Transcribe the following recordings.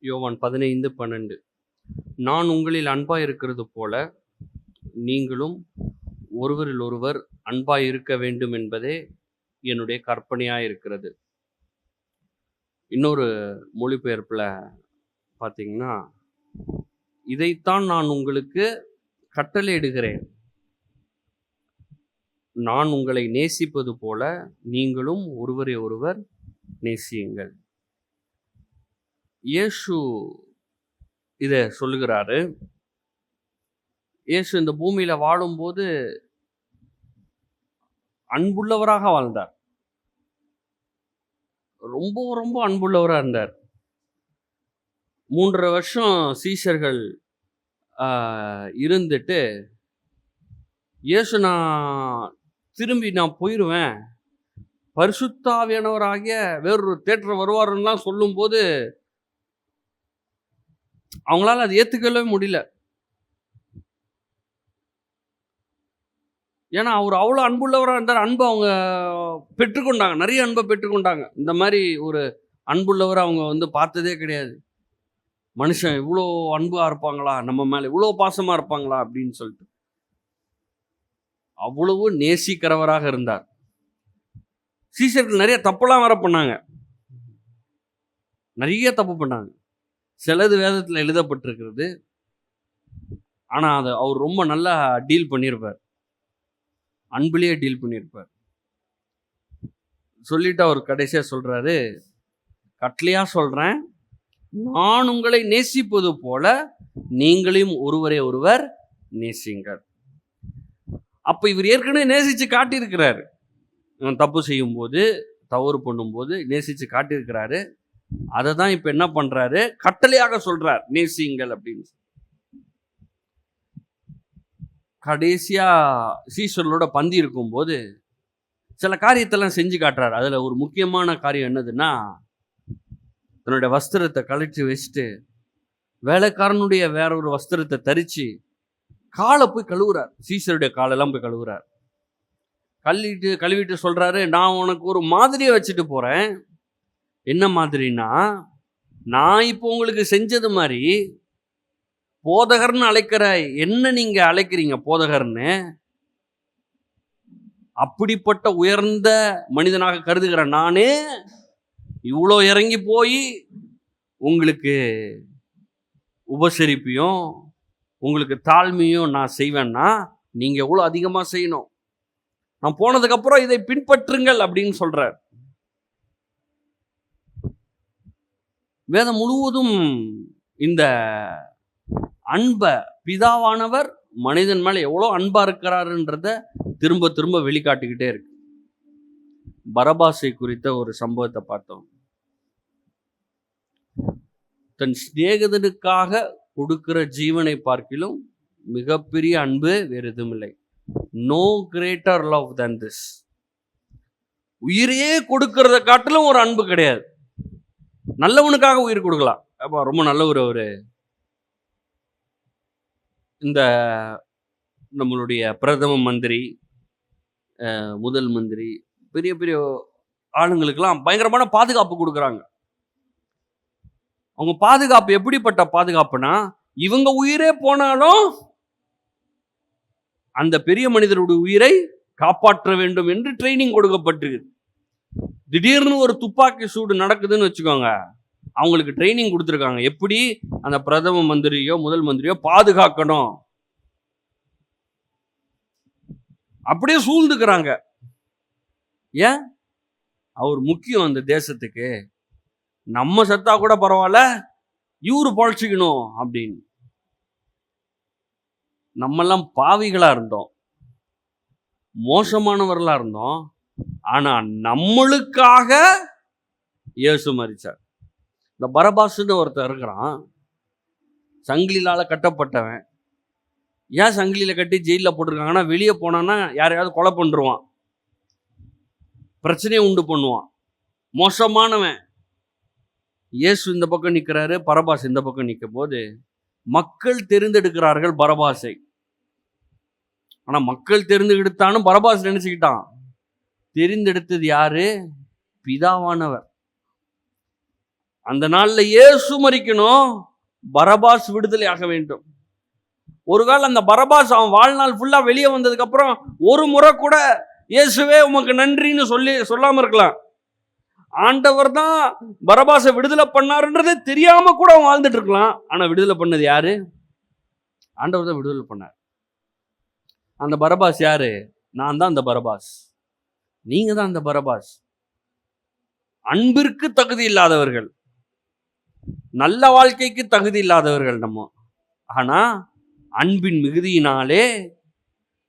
யோவான் 15:12. நான் உங்களில் அன்பாயிருக்கிறது போல நீங்களும் ஒருவரில் ஒருவர் அன்பாயிருக்க வேண்டும் என்பதே என்னுடைய கற்பனையாயிருக்கிறது. இன்னொரு மொழிபெயர்ப்புல பார்த்தீங்கன்னா, இதைத்தான் நான் உங்களுக்கு கட்டளையிடுகிறேன். நான் உங்களை நேசிப்பது போல நீங்களும் ஒருவரை ஒருவர் நேசியுங்கள். இயேசு இத சொல்லுகிறாரு. இயேசு இந்த பூமியில வாழும்போது அன்புள்ளவராக வாழ்ந்தார். ரொம்ப ரொம்ப அன்புள்ளவரா இருந்தார். 3 1/2 வருஷம் சீஷர்கள் இருந்துட்டு, இயேசு நான் போயிருவேன். பரிசுத்த ஆவியானவராகிய வேறொரு தேற்றர் வருவாருன்னுலாம் சொல்லும்போது அவங்களால அதை ஏத்துக்கவே முடியல. ஏன்னா அவர் அவ்வளோ அன்புள்ளவராக இருந்தார். அன்பை அவங்க பெற்றுக்கொண்டாங்க, நிறைய அன்பை பெற்றுக்கொண்டாங்க. இந்த மாதிரி ஒரு அன்புள்ளவரை அவங்க பார்த்ததே கிடையாது. மனுஷன் இவ்வளோ அன்பா இருப்பாங்களா, நம்ம மேலே இவ்வளோ பாசமா இருப்பாங்களா அப்படின்னு சொல்லிட்டு அவ்வளவு நேசிக்கிறவராக இருந்தார். சீஷர்கள் நிறைய தப்புலாம் வர பண்ணாங்க, நிறைய தப்பு பண்ணாங்க. சிலது வேதத்தில் எழுதப்பட்டிருக்கிறது. ஆனால் அதை அவர் ரொம்ப நல்லா டீல் பண்ணியிருப்பார், அன்பிலேயே டீல் பண்ணியிருப்பார். சொல்லிட்டு அவர் கடைசியாக சொல்றாரு, கட்டளையா சொல்றேன், நான் உங்களை நேசிப்பது போல நீங்களையும் ஒருவரை ஒருவர் நேசியுங்கள். அப்ப இவர் ஏற்கனவே நேசிச்சு காட்டியிருக்கிறாரு. தப்பு செய்யும் போது, தவறு பண்ணும்போது நேசிச்சு காட்டியிருக்கிறாரு. அதை தான் இப்ப என்ன பண்றாரு, கட்டளையாக சொல்றார், நேசியுங்கள் அப்படின்னு. கடைசியா சீஷர்களோட பந்தி இருக்கும்போது சில காரியத்தெல்லாம் செஞ்சு காட்டுறாரு. அதுல ஒரு முக்கியமான காரியம் என்னதுன்னா, தன்னுடைய வஸ்திரத்தை கழற்றி வச்சுட்டு வேலைக்காரனுடைய வேற ஒரு வஸ்திரத்தை தரிச்சு காலை போய் கழுவுறார். சீஷருடைய காலெல்லாம் போய் கழுவுறார். கழுவிட்டு சொல்றாரு, நான் உனக்கு ஒரு மாதிரியை வச்சுட்டு போறேன். என்ன மாதிரினா, நான் இப்போ உங்களுக்கு செஞ்சது மாதிரி போதகர்னு அழைக்கிற என்ன நீங்க அழைக்கிறீங்க போதகர்னு, அப்படிப்பட்ட உயர்ந்த மனிதனாக கருதுகிற நானே இவ்வளோ இறங்கி போய் உங்களுக்கு உபசரிப்பையும் உங்களுக்கு தாழ்மையும் நான் செய்வேன்னா நீங்க எவ்வளோ அதிகமாக செய்யணும். நான் போனதுக்கு அப்புறம் இதை பின்பற்றுங்கள் அப்படின்னு சொல்றார். வேதம் முழுவதும் இந்த அன்பை பிதாவானவர் மனிதன் மேல எவ்வளோ அன்பா இருக்கிறாருன்றத திரும்ப திரும்ப வெளிக்காட்டிக்கிட்டே இருக்கு. பரபாசை குறித்த ஒரு சம்பவத்தை பார்த்தோம். தன் சிநேகிதனுக்காக கொடுக்கிற ஜீவனை பார்க்கிலும் மிகப்பெரிய அன்பு வேறு எதுவும் இல்லை. No greater love than this. உயிரையே கொடுக்கறத காட்டிலும் ஒரு அன்பு கிடையாது. நல்லவனுக்காக உயிர் கொடுக்கலாம். அப்ப ரொம்ப நல்லவர் அவரு. இந்த நம்மளுடைய பிரதம மந்திரி, முதல் மந்திரி, பெரிய பெரிய ஆளுங்களுக்கெல்லாம் பயங்கரமான பாதுகாப்பு கொடுக்குறாங்க. அவங்க பாதுகாப்பு எப்படிப்பட்ட பாதுகாப்புனா, இவங்க உயிரே போனாலும் அந்த பெரிய மனிதருடைய உயிரை காப்பாற்ற வேண்டும் என்று ட்ரைனிங் கொடுக்கப்பட்டிருக்கு. திடீர்னு ஒரு துப்பாக்கி சூடு நடக்குதுன்னு வச்சுக்கோங்க, அவங்களுக்கு ட்ரைனிங் கொடுத்துருக்காங்க, எப்படி அந்த பிரதம மந்திரியோ முதல் மந்திரியோ பாதுகாக்கணும். அப்படியே சூழ்ந்துக்கிறாங்க. ஏன்? அவர் முக்கியம் அந்த தேசத்துக்கு. நம்ம சத்தா கூட பரவாயில்ல, இவரு பொழைச்சிக்கணும் அப்படின்னு. நம்மெல்லாம் பாவிகளா இருந்தோம், மோசமானவர்களா இருந்தோம். ஆனா நம்மளுக்காக இயேசு மரிச்சார். இந்த பரபாசுன்னு ஒருத்தர் இருக்கிறான், சங்கிலியால கட்டப்பட்டவன். ஏன் சங்கிலியில கட்டி ஜெயிலில் போட்டிருக்காங்கன்னா, வெளியே போனான்னா யாரையாவது கொலை பண்ணுருவான், பிரச்சனையை உண்டு பண்ணுவான், மோசமானவன். இயேசு இந்த பக்கம் நிற்கிறாரு, பரபாஸ் இந்த பக்கம் நிற்கும் போது மக்கள் தெரிந்தெடுக்கிறார்கள் பரபாசை. ஆனா மக்கள் தெரிந்தெடுத்தானும் பரபாஸ் நினைச்சுக்கிட்டான். தெரிந்தெடுத்தது யாரு? பிதாவானவர். அந்த நாள்ல இயேசு மரிக்கணும், பரபாஸ் விடுதலை ஆக வேண்டும். ஒருவேளை அந்த பரபாஸ் அவன் வாழ்நாள் ஃபுல்லா வெளியே வந்ததுக்கு அப்புறம் ஒரு முறை கூட இயேசுவே உமக்கு நன்றின்னு சொல்லாம இருக்கலாம். ஆண்டவர் தான் பரபாசை விடுதலை பண்ணாருன்றதே தெரியாம கூட அவன் வாழ்ந்துட்டு இருக்கலாம். ஆனா விடுதலை பண்ணது யாரு? ஆண்டவர் தான் விடுதலை பண்ணார். அந்த பரபாஸ் யாரு? நான் தான் அந்த பரபாஸ், நீங்க தான் அந்த பரபாஸ். அன்பிற்கு தகுதி இல்லாதவர்கள், நல்ல வாழ்க்கைக்கு தகுதி இல்லாதவர்கள் நம்ம. ஆனா அன்பின் மிகுதியினாலே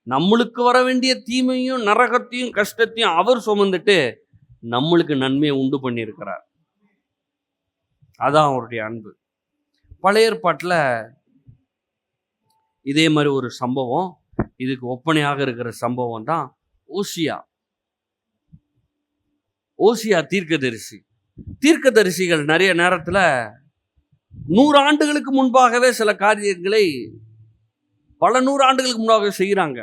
நம்மளுக்கு வர வேண்டிய தீமையும் நரகத்தையும் கஷ்டத்தையும் அவர் சுமந்துட்டு நம்மளுக்கு நன்மையை உண்டு பண்ணியிருக்கிறார். அதான் அவருடைய அன்பு. பழைய ஏற்பாட்டில் இதே மாதிரி ஒரு சம்பவம், இதுக்கு ஒப்பனையாக இருக்கிற சம்பவம் தான் ஓசியா தீர்க்கதரிசி. தீர்க்கதரிசிகள் நிறைய நேரத்தில் 100 ஆண்டுகளுக்கு முன்பாகவே சில காரியங்களை பல 100 ஆண்டுகளுக்கு முன்பாக செய்கிறாங்க,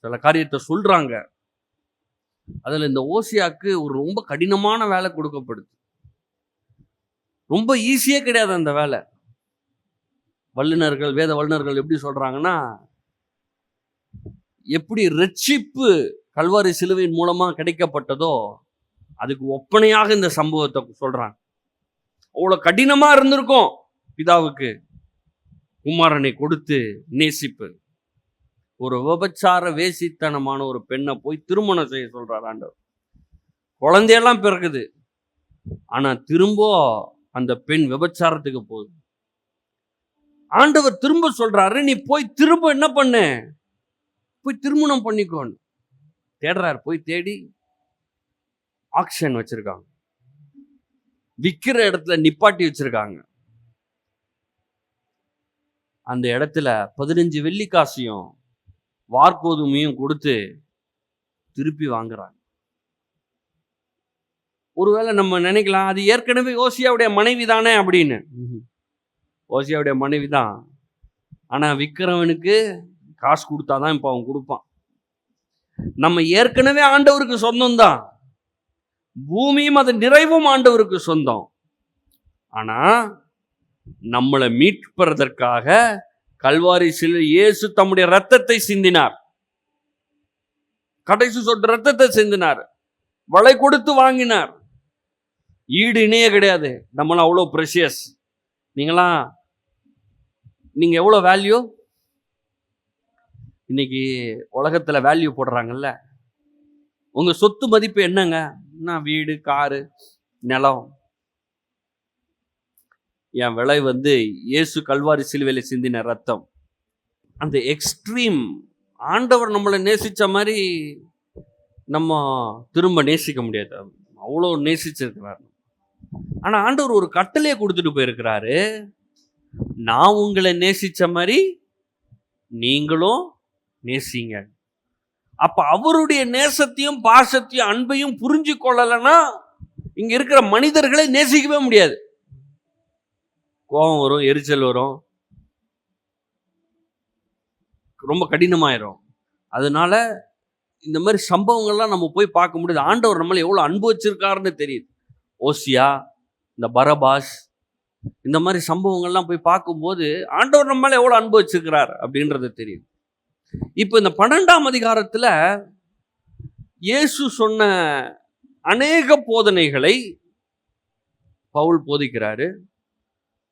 சில காரியத்தை சொல்றாங்க. அதில் இந்த ஓசியாவுக்கு ஒரு ரொம்ப கடினமான வேலை கொடுக்கப்படுது. ரொம்ப ஈஸியே கிடையாது அந்த வேலை. வல்லுநர்கள், வேத வல்லுநர்கள் எப்படி சொல்றாங்கன்னா, எப்படி ரட்சிப்பு கல்வாரி சிலுவையின் மூலமா கிடைக்கப்பட்டதோ அதுக்கு ஒப்பனையாக இந்த சம்பவத்தை சொல்றாங்க. அவ்வளவு கடினமா இருந்திருக்கும் பிதாவுக்கு குமாரனை கொடுத்து நேசிப்பு. ஒரு விபச்சார வேசித்தனமான ஒரு பெண்ணை போய் திருமணம் செய்ய சொல்றார் ஆண்டவர். குழந்தையெல்லாம் பிறகுது, ஆனா திரும்ப அந்த பெண் விபச்சாரத்துக்கு போகுது. ஆண்டவர் திரும்ப சொல்றாரு, நீ போய் திரும்ப என்ன பண்ணு, போய் திருமணம் பண்ணிக்கோன்னு தேடுறாரு. போய் தேடி ஆக்ஷன் வச்சிருக்காங்க, விற்கிற இடத்துல நிப்பாட்டி வச்சிருக்காங்க. அந்த இடத்துல 15 வெள்ளிக்காசையும் வார்கோதுமையும் கொடுத்து திருப்பி வாங்குறாங்க. ஒருவேளை நம்ம நினைக்கலாம், அது ஏற்கனவே ஓசியாவுடைய மனைவி தானே அப்படின்னு. ஓசியாவுடைய மனைவி தான், ஆனா விற்கிறவனுக்கு காசு கொடுத்தாதான் இப்ப அவன் கொடுப்பான். நம்ம ஏற்கனவே ஆண்டவருக்கு சொந்தம் தான், பூமியும் அது நிறைவும் ஆண்டவருக்கு சொந்தம். ஆனா நம்மளை மீட்பதற்காக கல்வாரி சிலுவை இயேசு தம்முடைய ரத்தத்தை சிந்தினார், கடைசி சொட்டு ரத்தத்தை சிந்தினார், விலை கொடுத்து வாங்கினார். ஈடு இணைய கிடையாது. நம்மளாம் அவ்வளோ ப்ரெஷியஸ். நீங்க எவ்வளோ வேல்யூ இன்னைக்கு உலகத்துல வேல்யூ போடுறாங்கல்ல. உங்க சொத்து மதிப்பு என்னங்க? வீடு, காரு, நிலம். என் விலை இயேசு கல்வாரி சிலுவையில சிந்தின ரத்தம். அந்த எக்ஸ்ட்ரீம். ஆண்டவர் நம்மளை நேசிச்ச மாதிரி நம்ம திரும்ப நேசிக்க முடியாது, அவ்வளோ நேசிச்சிருக்கிறார். ஆனா ஆண்டவர் ஒரு கட்டளையை கொடுத்துட்டு போயிருக்கிறாரு, நான் உங்களை நேசிச்ச மாதிரி நீங்களும் நேசிங்க. அப்ப அவருடைய நேசத்தையும் பாசத்தையும் அன்பையும் புரிஞ்சு கொள்ளலைன்னா இங்க இருக்கிற மனிதர்களை நேசிக்கவே முடியாது. கோபம் வரும், எரிச்சல் வரும், ரொம்ப கடினமாயிரும். அதனால இந்த மாதிரி சம்பவங்கள்லாம் நம்ம போய் பார்க்க முடியுது. ஆண்டவர் நம்மளை எவ்வளவு அன்பு வச்சிருக்காருன்னு தெரியுது. ஓசியா, இந்த பரபாஸ், இந்த மாதிரி சம்பவங்கள்லாம் போய் பார்க்கும்போது ஆண்டவர் நம்மளை எவ்வளவு அன்பு வச்சிருக்கிறார் அப்படின்றது தெரியுது. இப்போ இந்த 12ஆம் அதிகாரத்துல இயேசு சொன்ன அநேக போதனைகளை பவுல் போதிக்கிறாரு,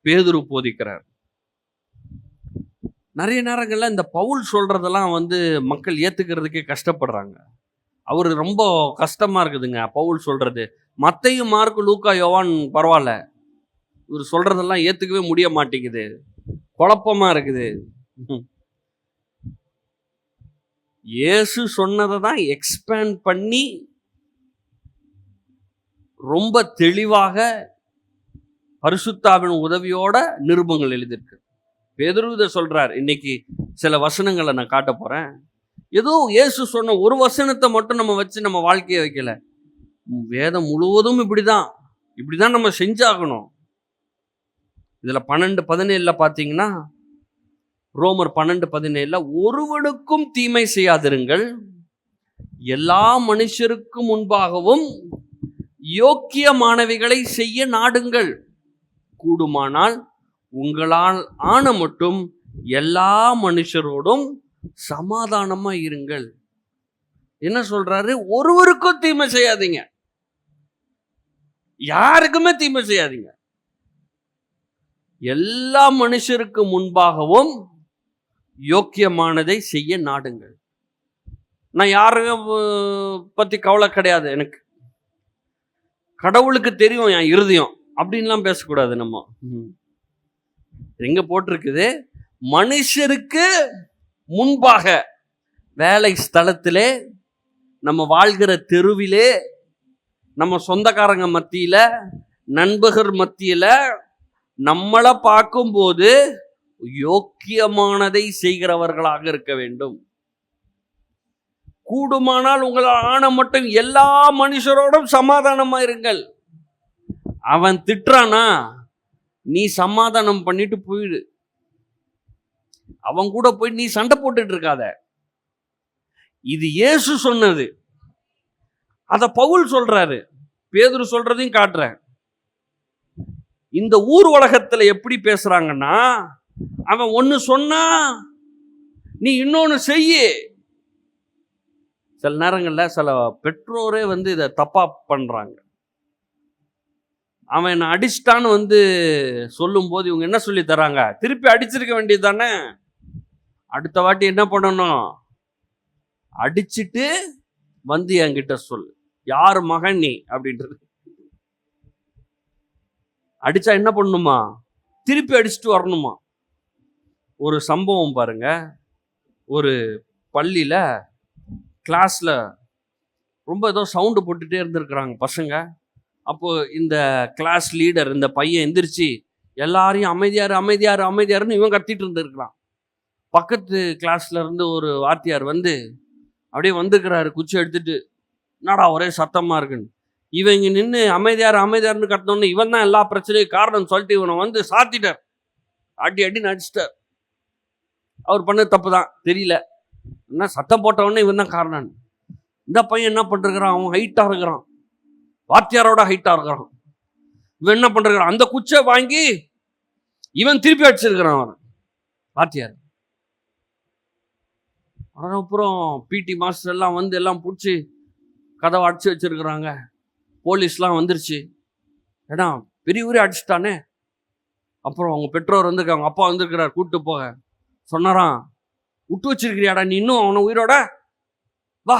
பேதுரு போதிக்கிறார். நிறைய நேரங்கள்ல இந்த பவுல் சொல்றதெல்லாம் மக்கள் ஏத்துக்கிறதுக்கே கஷ்டப்படுறாங்க. அவரு ரொம்ப கஷ்டமா இருக்குதுங்க பவுல் சொல்றது. மத்தேயு, மார்க்கு, லூக்கா, யோவான் பரவாயில்ல, இவர் சொல்றதெல்லாம் ஏத்துக்கவே முடிய மாட்டேங்குது, குழப்பமா இருக்குது. இயேசு சொன்னதை தான் எக்ஸ்பேண்ட் பண்ணி ரொம்ப தெளிவாக பரிசுத்தாவின் உதவியோட நிருபங்கள் எழுதியிருக்கு. பேதுரு இதை சொல்றார். இன்னைக்கு சில வசனங்களை நான் காட்ட போறேன். ஏதோ இயேசு சொன்ன ஒரு வசனத்தை மட்டும் நம்ம வச்சு நம்ம வாழ்க்கையை வைக்கல, வேதம் முழுவதும் இப்படிதான் நம்ம செஞ்சாகணும். இதுல 12:17 பார்த்தீங்கன்னா, ரோமர் 12:17 ஒருவனுக்கும் தீமை செய்யாதிருங்கள், எல்லா மனுஷருக்கும் முன்பாகவும் யோக்கியமானவைகளை செய்ய நாடுங்கள். கூடுமானால் உங்களால் ஆன மட்டும் எல்லா மனுஷரோடும் சமாதானமா இருங்கள். என்ன சொல்றாரு? ஒருவருக்கும் தீமை செய்யாதீங்க, யாருக்குமே தீமை செய்யாதீங்க. எல்லா மனுஷருக்கு முன்பாகவும் யோக்கியமானதை செய்ய நாடுங்கள். நான் யாரையும் பத்தி கவலை கிடையாது எனக்கு, கடவுளுக்கு தெரியும் என் இருதயம் அப்படின்லாம் பேசக்கூடாது. நம்ம எங்க போட்டிருக்குது? மனுஷருக்கு முன்பாக, வேலை ஸ்தலத்திலே, நம்ம வாழ்கிற தெருவிலே, நம்ம சொந்தக்காரங்க மத்தியில, நண்பர்கள் மத்தியில நம்மளை பார்க்கும்போது யோக்கியமானதை செய்கிறவர்களாக இருக்க வேண்டும். கூடுமானால் உங்களால் ஆன மட்டும் எல்லா மனுஷரோடும் சமாதானமா இருங்கள். அவன் திட்டுறானா, நீ சமாதானம் பண்ணிட்டு போயிடு. அவன் கூட போய் நீ சண்டை போட்டுட்டு இருக்காத. இது இயேசு சொன்னது, அத பவுல் சொல்றாரு, பேதுரு சொல்றதையும் காட்டுறேன். இந்த ஊர் உலகத்துல எப்படி பேசுறாங்கன்னா, அவன் ஒன்னு சொன்னா நீ இன்னொன்னு செய்ய. சில நேரங்கள்ல சில பெற்றோரே இதை தப்பா பண்றாங்க. அவன் என்ன அடிச்சிட்டான்னு சொல்லும் போது இவங்க என்ன சொல்லி தராங்க? திருப்பி அடிச்சிருக்க வேண்டியது தானே, அடுத்த வாட்டி என்ன பண்ணணும்? அடிச்சுட்டு என்கிட்ட சொல்லு, யாரு மகன் நீ அப்படின்றது. அடிச்சா என்ன பண்ணணுமா? திருப்பி அடிச்சுட்டு வரணுமா? ஒரு சம்பவம் பாருங்க. ஒரு பள்ளியில கிளாஸ்ல ரொம்ப ஏதோ சவுண்டு போட்டுட்டே இருந்திருக்கிறாங்க பசங்க. அப்போ இந்த கிளாஸ் லீடர், இந்த பையன் எந்திரிச்சு எல்லாரையும் அமைதியாரு அமைதியாரு அமைதியாருன்னு இவன் கத்திட்டு இருந்திருக்கிறான். பக்கத்து கிளாஸ்ல இருந்து ஒரு வாத்தியார் அப்படியே வந்துக்கிறாரு குச்சி எடுத்துட்டு, என்னடா ஒரே சத்தமா இருக்குன்னு. இவன் இங்க நின்று அமைதியார் அமைதியார்னு கத்தோன்னு இவன் தான் எல்லா பிரச்சனையும் காரணம் சொல்லிட்டு இவனை சாத்திட்டார், அடி அடின்னு அடிச்சிட்டார். அவர் பண்ணது தப்பு தான், தெரியல, என்ன சத்தம் போட்டவொடனே இவன் தான் காரணம். இந்த பையன் என்ன பண்ணிருக்கிறான்? அவன் ஹைட்டா இருக்கிறான், வாத்தியாரோட ஹைட்டா இருக்கிறான். இவன் என்ன பண்ணிருக்கிறான்? அந்த குச்சை வாங்கி இவன் திருப்பி அடிச்சிருக்கிறான் அவன் வாத்தியார். அப்புறம் பிடி மாஸ்டர் எல்லாம் எல்லாம் பிடிச்சி கதவை அடிச்சு வச்சிருக்கிறாங்க. போலீஸ்லாம் வந்துருச்சு. ஏன்னா பெரியவரே அடிச்சுட்டானே. அப்புறம் அவங்க பெற்றோர் வந்திருக்காங்க, அப்பா வந்திருக்கிறார் கூப்பிட்டு போக. சொன்னாராம், விட்டு வச்சிருக்கிறியாடா நீ இன்னும் அவனை உயிரோட? வா,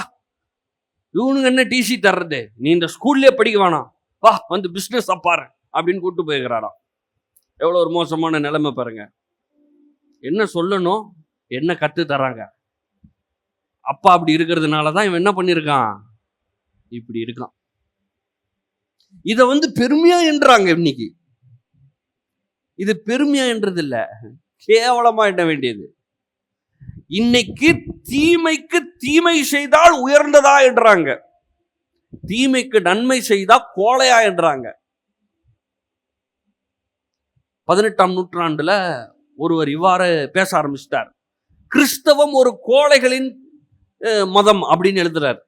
இவனுக்கு என்ன டிசி தர்றது, நீ இந்த ஸ்கூல்லே படிக்க வேணாம், வா பிஸ்னஸ் அப்பாரு அப்படின்னு கூப்பிட்டு போயிருக்கிறாராம். எவ்வளோ ஒரு மோசமான நிலைமை பாருங்க. என்ன சொல்லணும், என்ன கத்து தராங்க. அப்பா அப்படி இருக்கிறதுனால தான் இவன் என்ன பண்ணியிருக்கான், இப்படி இருக்கான். இதை பெருமையா என்றாங்க. இன்னைக்கு இது பெருமையா என்றது இல்ல, கேவலமா எண்ண வேண்டியது. இன்னைக்கு தீமைக்கு தீமை செய்தால் உயர்ந்ததா என்றாங்க, தீமைக்கு நன்மை செய்தா கோழையா என்றாங்க. 18ஆம் நூற்றாண்டுல ஒருவர் இவ்வாறு பேச ஆரம்பிச்சிட்டார். கிறிஸ்தவம் ஒரு கோழைகளின் மதம் அப்படின்னு எழுதுறார்.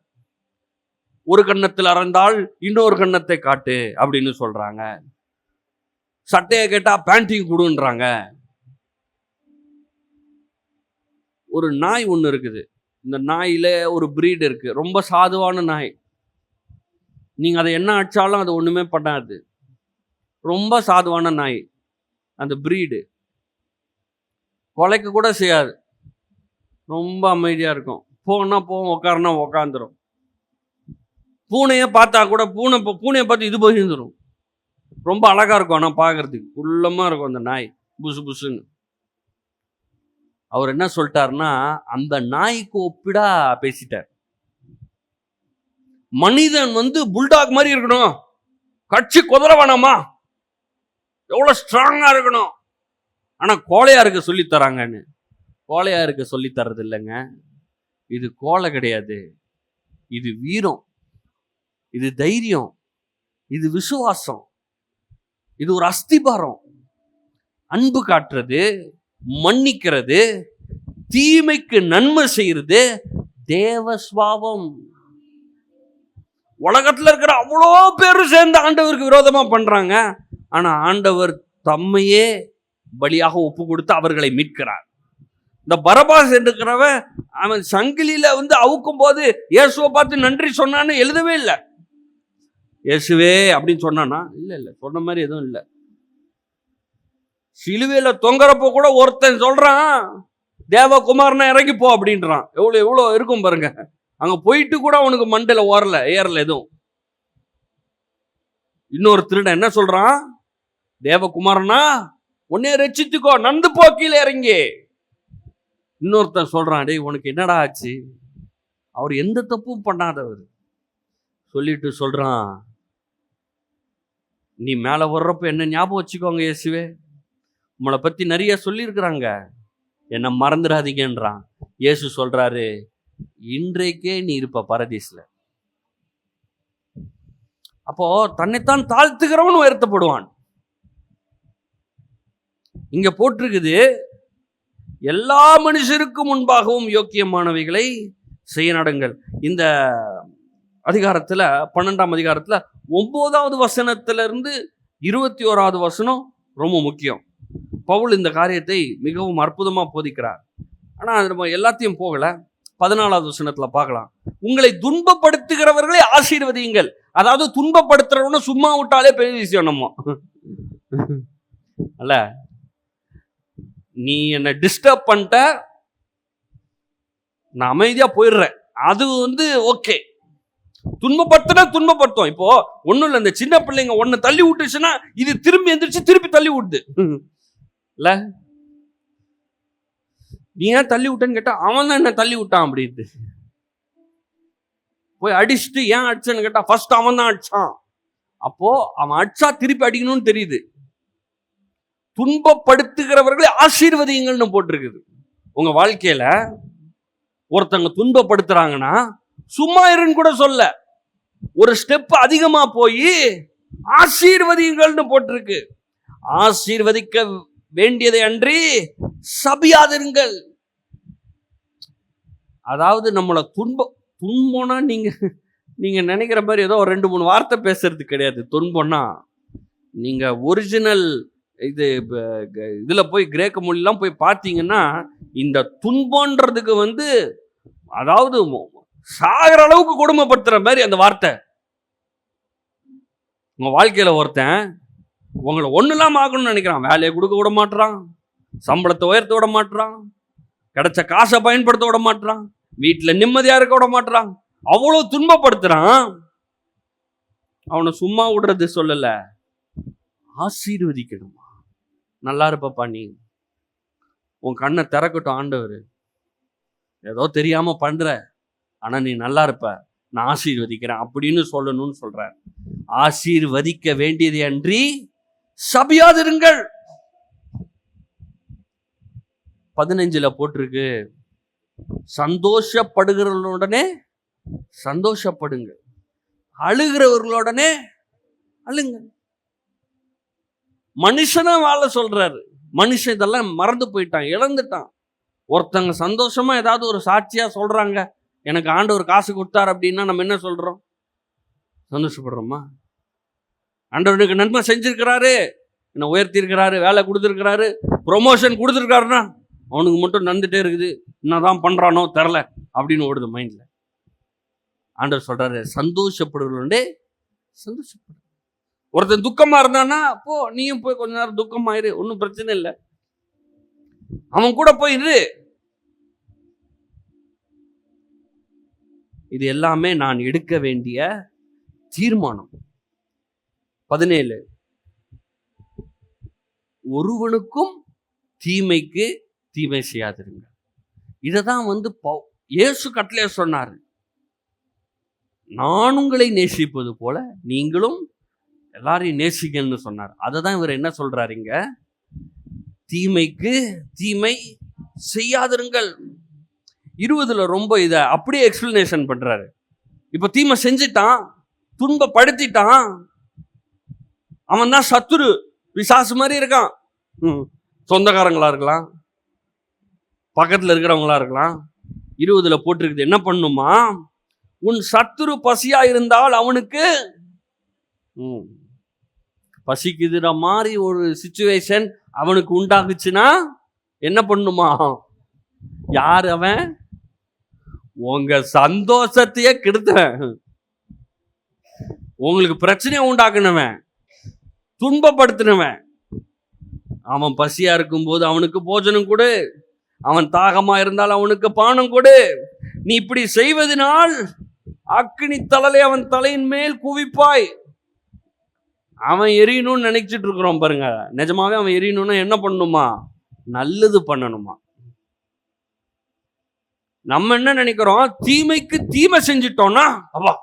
ஒரு கன்னத்தில் அறந்தால் இன்னொரு கன்னத்தை காட்டு அப்படின்னு சொல்றாங்க. சட்டையை கேட்டா பேண்டிங் கொடுன்றாங்க. ஒரு நாய் ஒன்று இருக்குது, இந்த நாயில ஒரு பிரீடு இருக்கு, ரொம்ப சாதுவான நாய். நீங்க அதை என்ன அடிச்சாலும் அது ஒண்ணுமே பண்ணாது, ரொம்ப சாதுவான நாய். அந்த பிரீடு கொலைக்கு கூட செய்யாது, ரொம்ப அமைதியா இருக்கும். போனா போவோம், உட்காருனா உக்காந்துரும். பூனையை பார்த்தா கூட பூனையை பார்த்து இது பகிர்ந்துடும். ரொம்ப அழகா இருக்கும், ஆனா பாக்குறதுக்கு குள்ளமா இருக்கும் அந்த நாய், புசு புசுன்னு. அவர் என்ன சொல்லிட்டாருன்னா, அந்த நாய்க்கு ஒப்பிடா பேசிட்டார். மனிதன் புல்டாக் மாதிரி இருக்கணும், கட்சி குதிரை வேணாமா, எவ்வளவு ஸ்ட்ராங்கா இருக்கணும். ஆனா கோழையா இருக்க சொல்லி தராங்கன்னு. கோழையா இருக்க சொல்லி தர்றது இல்லைங்க, இது கோழை கிடையாது, இது வீரம், இது தைரியம், இது விசுவாசம், இது ஒரு அஸ்திபாரம். அன்பு காட்டுறது, மன்னிக்கிறது, தீமைக்கு நன்மை செய்யறது தேவ சுபாவம். உலகத்துல இருக்கிற அவ்வளோ பேரும் சேர்ந்து ஆண்டவருக்கு விரோதமா பண்றாங்க. ஆனா ஆண்டவர் தம்மையே பலியாக ஒப்பு கொடுத்து அவர்களை மீட்கிறார். இந்த பரபாஸ் இருக்கிறவன் அவன் சங்கிலியில அவுக்கும் போது இயேசுவை பார்த்து நன்றி சொன்னான்னு எழுதவே இல்லை. இயேசுவே அப்படின்னு சொன்னானா? இல்ல, சொன்ன மாதிரி எதுவும் இல்லை. சிலுவையில தொங்குறப்போ கூட ஒருத்தன் சொல்றான், தேவகுமாரனை இறங்கி போ அப்படின்றான். எவ்வளோ இருக்கும் பாருங்க. அங்க போயிட்டு கூட அவனுக்கு மண்டையில ஏறல எதுவும். இன்னொரு திருடன் என்ன சொல்றான்? தேவகுமாரனா உன்னைய ரட்சித்துக்கோ, நந்து போ கீழே இறங்கி. இன்னொருத்தன் சொல்றான், டேய் உனக்கு என்னடா ஆச்சு? அவர் எந்த தப்பும் பண்ணாதவர். சொல்லிட்டு சொல்றான், நீ மேல வர்றப்ப என்ன ஞாபகம் வச்சுக்கோங்க இயேசுவே, உங்களை பத்தி நிறைய சொல்லியிருக்கிறாங்க, என்ன மறந்துடாதீங்கன்றான். இயேசு சொல்றாரு, இன்றைக்கே நீ இருப்ப பரதீஸ்ல. அப்போ தன்னைத்தான் தாழ்த்துகிறவன் உயர்த்தப்படுவான். இங்க போட்டிருக்குது, எல்லா மனுஷருக்கும் முன்பாகவும் யோக்கியமானவைகளை செய்ய நடங்கள். இந்த அதிகாரத்துல 12ஆம் அதிகாரத்துல 9வது வசனத்திலிருந்து 21வது வசனம் ரொம்ப முக்கியம். பவுல் இந்த காரியத்தை மிகவும் அற்புதமா போதிக்கிறார். ஆனா நம்ம எல்லாத்தையும் போகல. 14வது வசனத்துல பார்க்கலாம். உங்களை துன்பப்படுத்துகிறவர்களை ஆசீர்வதியுங்கள். அதாவது துன்பப்படுத்துறவன சும்மா விட்டாலே பெரிய விஷயம். நம்ம அல்ல, நீ என்ன டிஸ்டர்ப் பண்ணிட்ட, நான் அமைதியா போயிடுறேன், அது ஓகே. துன்பப்படுத்தும். இப்போ ஒண்ணும் இல்ல, இந்த சின்ன பிள்ளைங்க ஒன்னு தள்ளி விட்டுச்சுன்னா இது திரும்பி எந்திரிச்சு திருப்பி தள்ளி விடுது இல்ல. நீ ஏன் தள்ளி விட்டேன்னு கேட்டா, அவன் தான் என்ன தள்ளி விட்டான் அப்படின்ட்டு. போய் அடிச்சுட்டு ஏன் அடிச்சான்னு கேட்டா, ஃபர்ஸ்ட் அவன் தான் அடிச்சான். அப்போ அவன் அடிச்சா திருப்பி அடிக்கணும்னு தெரியுது. துன்பப்படுத்துகிறவர்களை ஆசீர்வதிங்கள்னு போட்டிருக்குது. உங்க வாழ்க்கையில ஒருத்தங்க துன்பப்படுத்துறாங்கன்னா சும்மா இருன்னு கூட சொல்ல, ஒரு ஸ்டெப் அதிகமா போய் ஆசீர்வதிங்கள்னு போட்டிருக்கு. ஆசீர்வதிக்க வேண்டியதை அன்றி சபியாதிருங்கள். அதாவது நம்மளை துன்பம்னா நீங்க நினைக்கிற மாதிரி ஏதோ 2-3 வார்த்தை பேசுறது கிடையாது. துன்பம்னா நீங்க ஒரிஜினல் இதுல போய் கிரேக்க மொழிலாம் போய் பார்த்தீங்கன்னா, இந்த துன்பன்றதுக்கு அதாவது சாகிற அளவுக்கு கொடுமைப்படுத்துற மாதிரி அந்த வார்த்தை. உங்க வாழ்க்கையில ஒருத்தன் உங்களை ஒண்ணுலாம் ஆகணும்னு நினைக்கிறான், வேலையை கொடுக்க விட மாட்டான், சம்பளத்தை உயர்த்த விட மாட்டான், கிடைச்ச காசை பயன்படுத்த விட மாட்டான், வீட்டுல நிம்மதியா இருக்க விட மாட்டான், அவ்வளவு துன்பப்படுத்துறான். அவனை சும்மா விடுறது சொல்லல, ஆசீர்வதிக்கணுமா. நல்லா இருப்பப்பா, நீ உன் கண்ணை திறக்கட்டும் ஆண்டவர், ஏதோ தெரியாம பண்ற, ஆனா நீ நல்லா இருப்ப, நான் ஆசீர்வதிக்கிறேன் அப்படின்னு சொல்லணும்னு சொல்ற. ஆசீர்வதிக்க வேண்டியது அன்றி சபியாதிருங்கள். 15ல போட்டிருக்கு, சந்தோஷப்படுகிறவர்களுடனே சந்தோஷப்படுங்க, அழுகிறவர்களுடனே அழுங்க. மனுஷனா வாழ சொல்றாரு. மனுஷன் இதெல்லாம் மறந்து போயிட்டான், இழந்துட்டான். ஒருத்தங்க சந்தோஷமா ஏதாவது ஒரு சாட்சியா சொல்றாங்க, எனக்கு ஆண்டவர் காசு கொடுத்தார் அப்படின்னா நம்ம என்ன சொல்றோம்? சந்தோஷப்படுறோமா? ஆண்டவனுக்கு நன்மை செஞ்சிருக்கிறாரு, என்ன உயர்த்தி இருக்கிறாரு, வேலை கொடுத்துருக்கிறாரு, ப்ரொமோஷன் கொடுத்துருக்காருன்னா அவனுக்கு மட்டும் நந்துட்டே இருக்குது, என்னதான் பண்றானோ தெரில அப்படின்னு ஓடுது மைண்ட்ல. ஆண்டவர் சொல்றாரு, சந்தோஷப்படுறே சந்தோஷப்படு. ஒருத்தன் துக்கமா இருந்தானா போ, நீயும் போய் கொஞ்ச நேரம் துக்கமாயிரு, ஒன்றும் பிரச்சனை இல்லை, அவன் கூட போயிரு. இது எல்லாமே நான் எடுக்க வேண்டிய தீர்மானம். 17, ஒருவனுக்கும் தீமைக்கு தீமை செய்யாதிருங்க. இததான் இயேசு கட்டளையா சொன்னாரு, நான் உங்களை நேசிப்பது போல நீங்களும் எல்லாரையும் நேசிக்கணும்னு சொன்னார். அதை தான் இவர் என்ன சொல்றாரு இங்க, தீமைக்கு தீமை செய்யாதிருங்கள். 20ல ரொம்ப இத அப்படியே எக்ஸ்பிளனேஷன் பண்றாரு. இப்ப தீமை செஞ்சிட்டான், துன்பப்படுத்திட்டான், அவன் தான் சத்துரு, பிசாசு மாதிரி இருக்கான். சொந்தக்காரங்களா இருக்கலாம், பக்கத்துல இருக்கிறவங்களா இருக்கலாம். 20ல போட்டிருக்குது, என்ன பண்ணுமா, உன் சத்துரு பசியா இருந்தால் அவனுக்கு பசிக்குதுற மாதிரி ஒரு சிச்சுவேஷன் அவனுக்கு உண்டாகுச்சுன்னா என்ன பண்ணுமா? யார் அவன்? உங்க சந்தோஷத்தையே கெடுத்தவன், உங்களுக்கு பிரச்சனையை உண்டாக்குனவன், துன்பப்படுத்தினவன். அவன் பசியா இருக்கும்போது அவனுக்கு போஜனம் கொடு, அவன் தாகமா இருந்தால் அவனுக்கு பானம் கொடு. நீ இப்படி செய்வதனால் அக்கினி தழலை அவன் தலையின் மேல் குவிப்பாய். அவன் எரியணும்னு நினைச்சிட்டு இருக்கிறோம் பாருங்க. நிஜமாவே அவன் எரியணும்னா என்ன பண்ணணுமா? நல்லது பண்ணணுமா? நம்ம என்ன நினைக்கிறோம்? தீமைக்கு தீமை செஞ்சிட்டோம்னா அப்பா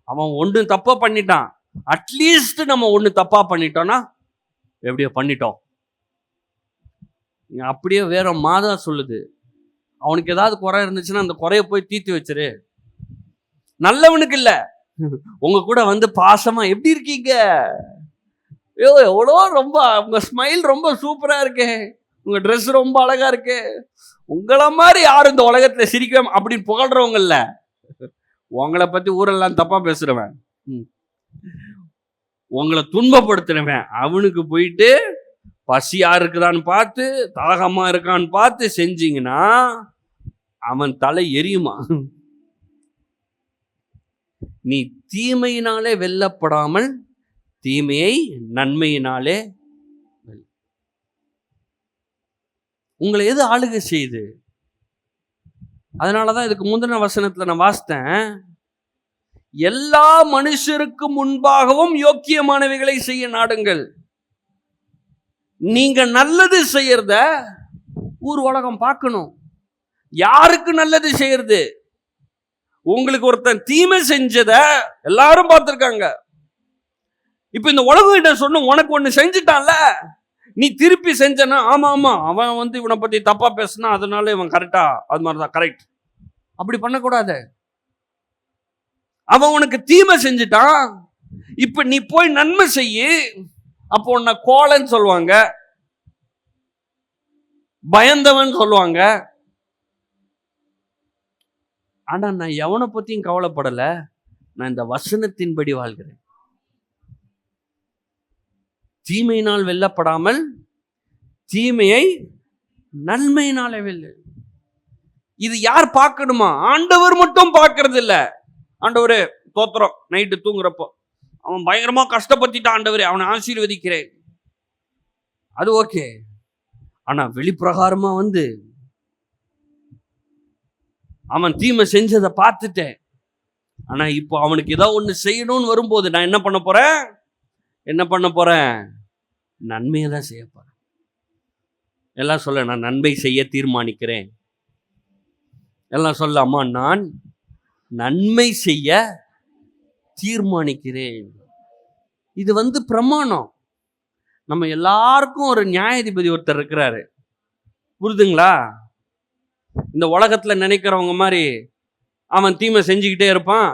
அவன் ஒன்று தப்பா பண்ணிட்டான், அட்லீஸ்ட் நம்ம ஒன்று தப்பா பண்ணிட்டோம்னா எப்படியோ பண்ணிட்டோம். அப்படியே வேற மாதா சொல்லுது, அவனுக்கு ஏதாவது குறை இருந்துச்சுன்னா அந்த குறைய போய் தீர்த்து வச்சிரு. நல்லவனுக்கு இல்ல, உங்க கூட வந்து பாசமா எப்படி இருக்கீங்க, ஐயோ எவ்வளோ ரொம்ப உங்க ஸ்மைல் ரொம்ப சூப்பரா இருக்கு, உங்க ட்ரெஸ் ரொம்ப அழகா இருக்கு, உங்களை மாதிரி யாரும் இந்த உலகத்துல சிரிக்க அப்படின்னு புகழ்றவங்க இல்ல, உங்களை பத்தி ஊரெல்லாம் தப்பா பேசுறவன், உங்களை துன்பப்படுத்துறவன், அவனுக்கு போயிட்டு பசியா இருக்குதான்னு பார்த்து தாகமா இருக்கான்னு பார்த்து செஞ்சீங்கன்னா அவன் தலை எரியுமா? நீ தீமையினாலே வெல்லப்படாமல் தீமையை நன்மையினாலே. உங்களை எது ஆளுகை செய்யுது? அதனாலதான் இதுக்கு முந்தின வசனத்துல நான் வாசித்தேன், எல்லா மனுஷருக்கு முன்பாகவும் யோக்கியமானவைகளை செய்ய நாடுங்கள். நீங்க நல்லது செய்யறத ஊர் உலகம் பார்க்கணும். யாருக்கு நல்லது செய்யறது? உங்களுக்கு ஒருத்தன் தீமை செஞ்சத எல்லாரும் பார்த்திருக்காங்க. இப்ப இந்த உலகம் கிட்ட சொன்ன உனக்கு ஒண்ணு செஞ்சுட்டான்ல, நீ திருப்பி செஞ்சனா ஆமா ஆமா அவன் வந்து இவனை பத்தி தப்பா பேசினா அதனால இவன் கரெக்டா, அது மாதிரிதான் கரெக்ட். அப்படி பண்ணக்கூடாது. அவன் உனக்கு தீமை செஞ்சுட்டான், இப்ப நீ போய் நன்மை செய்யு. அப்போ உன்னை கோலன்னு சொல்லுவாங்க, பயந்தவன் சொல்லுவாங்க. ஆனா நான் எவனை பத்தியும் கவலைப்படல, நான் இந்த வசனத்தின்படி வாழ்கிறேன். தீமையினால் வெல்லப்படாமல் தீமையை நன்மையினாலே வெல்ல. இது யார் பார்க்கணுமா? ஆண்டவர் மட்டும் பார்க்கறது இல்ல. ஆண்டவரே தோத்திரம், நைட்டு தூங்குறப்போ அவன் பயங்கரமா கஷ்டப்பட்டுட்டான், ஆண்டவரே அவனை ஆசீர்வதிக்கிறேன், அது ஓகே. ஆனா வெளிப்பிரகாரமா வந்து அவன் தீமை செஞ்சதை பார்த்துட்டேன், ஆனா இப்போ அவனுக்கு ஏதோ ஒண்ணு செய்யணும்னு வரும்போது நான் என்ன பண்ண போறேன்? நன்மையை தான் செய்ய போறேன். எல்லாம் சொல்ல, நான் நன்மை செய்ய தீர்மானிக்கிறேன். எல்லாம் சொல்ல, அம்மா நான் நன்மை செய்ய தீர்மானிக்கிறேன். இது வந்து பிரமாணம். நம்ம எல்லாருக்கும் ஒரு நியாயாதிபதி ஒருத்தர் இருக்கிறாரு, புரிதுங்களா? இந்த உலகத்துல நினைக்கிறவங்க மாதிரி அவன் தீமை செஞ்சுக்கிட்டே இருப்பான்,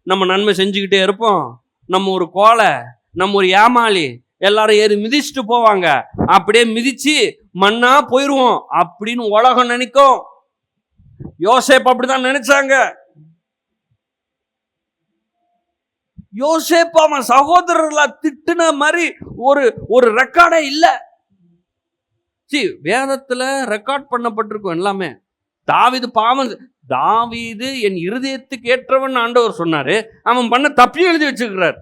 நம்ம நன்மை செஞ்சுக்கிட்டே இருப்போம், நம்ம ஒரு கோலை, நம்ம ஒரு ஏமாளி, எல்லாரும் ஏறி மிதிச்சுட்டு போவாங்க, அப்படியே மிதிச்சு மண்ணா போயிருவோம் அப்படின்னு உலகம் நினைக்கும். யோசேப்பு அப்படிதான் நினைச்சாங்க. யோசேப்பு அவன் சகோதரர்களா திட்டுன மாதிரி ஒரு ரெக்கார்டே இல்ல. வேதத்துல ரெக்கார்ட் பண்ணப்பட்டிருக்கும் எல்லாமே. தாவீது என் இருதயத்துக்கு ஏற்றவன் ஆண்டவர் சொன்னாரு, அவன் பண்ண தப்பியும் எழுதி வச்சிருக்கிறார்.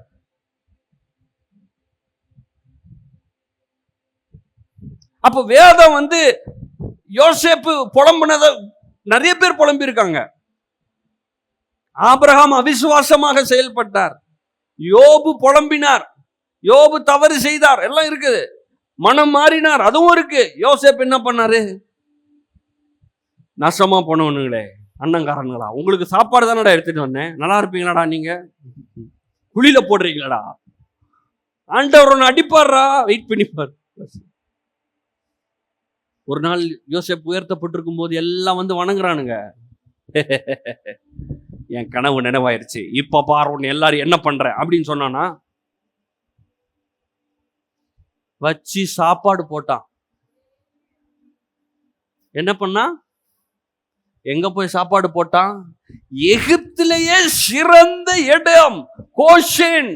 அப்ப வேதம் வந்து யோசேப்பு புலம்புனத நிறைய பேர் புலம்பி இருக்காங்க. ஆபிரகாம் அவிசுவாசமாக செயல்பட்டார், யோபு புலம்பினார், யோபு தவறு செய்தார், எல்லாம் இருக்குது. மனம் மாறினார், அதுவும் இருக்கு. யோசேப்பு என்ன பண்ணாரு? நாசமா போனவனுங்களே, அண்ணங்காரங்களா, உங்களுக்கு சாப்பாடு தானடா எடுத்துட்டு வந்தேன், நல்லா இருப்பீங்களாடா, நீங்க குழியில போடுறீங்களாடா, ஆண்டவர் ஒன்னு அடிப்பாரா, வெயிட் பண்ணிப்பார். ஒரு நாள் யோசேப்பு உயர்த்தப்பட்டிருக்கும் போது எல்லாம் வந்து வணங்குறானுங்க. என் கனவு நினைவாயிருச்சு, இப்ப பாரு ஒன்னு எல்லாரும் என்ன பண்ற அப்படின்னு சொன்னானா, வச்சு சாப்பாடு போட்டான். என்ன பண்ணா? எங்க போய் சாப்பாடு போட்டான்? எகிப்திலேயே சிறந்த இடம் கோஷேன்.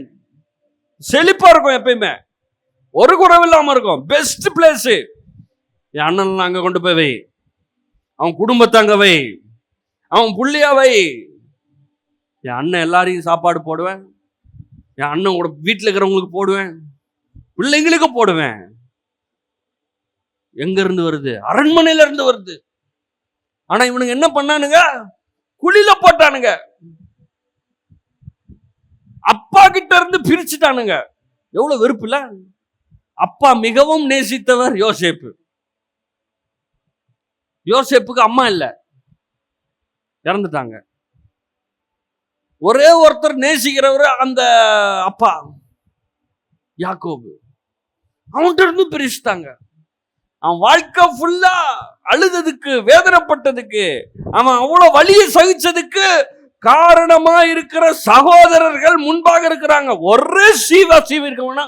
செழிப்பா இருக்கும், எப்பயுமே ஒரு குறைவு இல்லாம இருக்கும், பெஸ்ட் பிளேஸ். என் அண்ணன் அங்க கொண்டு போய் வை, அவன் குடும்பத்தை அங்க வை, அவன் புள்ளியா வை. என் அண்ணன் எல்லாரையும் சாப்பாடு போடுவேன், என் அண்ணன் கூட வீட்டில் இருக்கிறவங்களுக்கு போடுவேன், பிள்ளைங்களுக்கு போடுவேன். எங்க இருந்து வருது? அரண்மனையில இருந்து வருது. ஆனா இவனுங்க என்ன பண்ணானுங்க? குழியில போட்டானுங்க, அப்பா கிட்ட இருந்து பிரிச்சுட்டானுங்க. எவ்வளவு வெறுப்புல. அப்பா மிகவும் நேசித்தவர் யோசேப்பு. யோசேப்புக்கு அம்மா இல்ல, இறந்துட்டாங்க. ஒரே ஒருத்தர் நேசிக்கிறவர் அந்த அப்பா யாக்கோபு. அவன்கிட்ட இருந்து பிரிச்சுட்டாங்க. அவன் வாழ்க்கை ஃபுல்லா அழுததுக்கு, வேதனைப்பட்டதுக்கு, அவன் அவ்வளவு வலியை சகிச்சதுக்கு காரணமா இருக்கிற சகோதரர்கள் முன்பாக இருக்கிறாங்க. ஒரே சீவி இருக்கவனா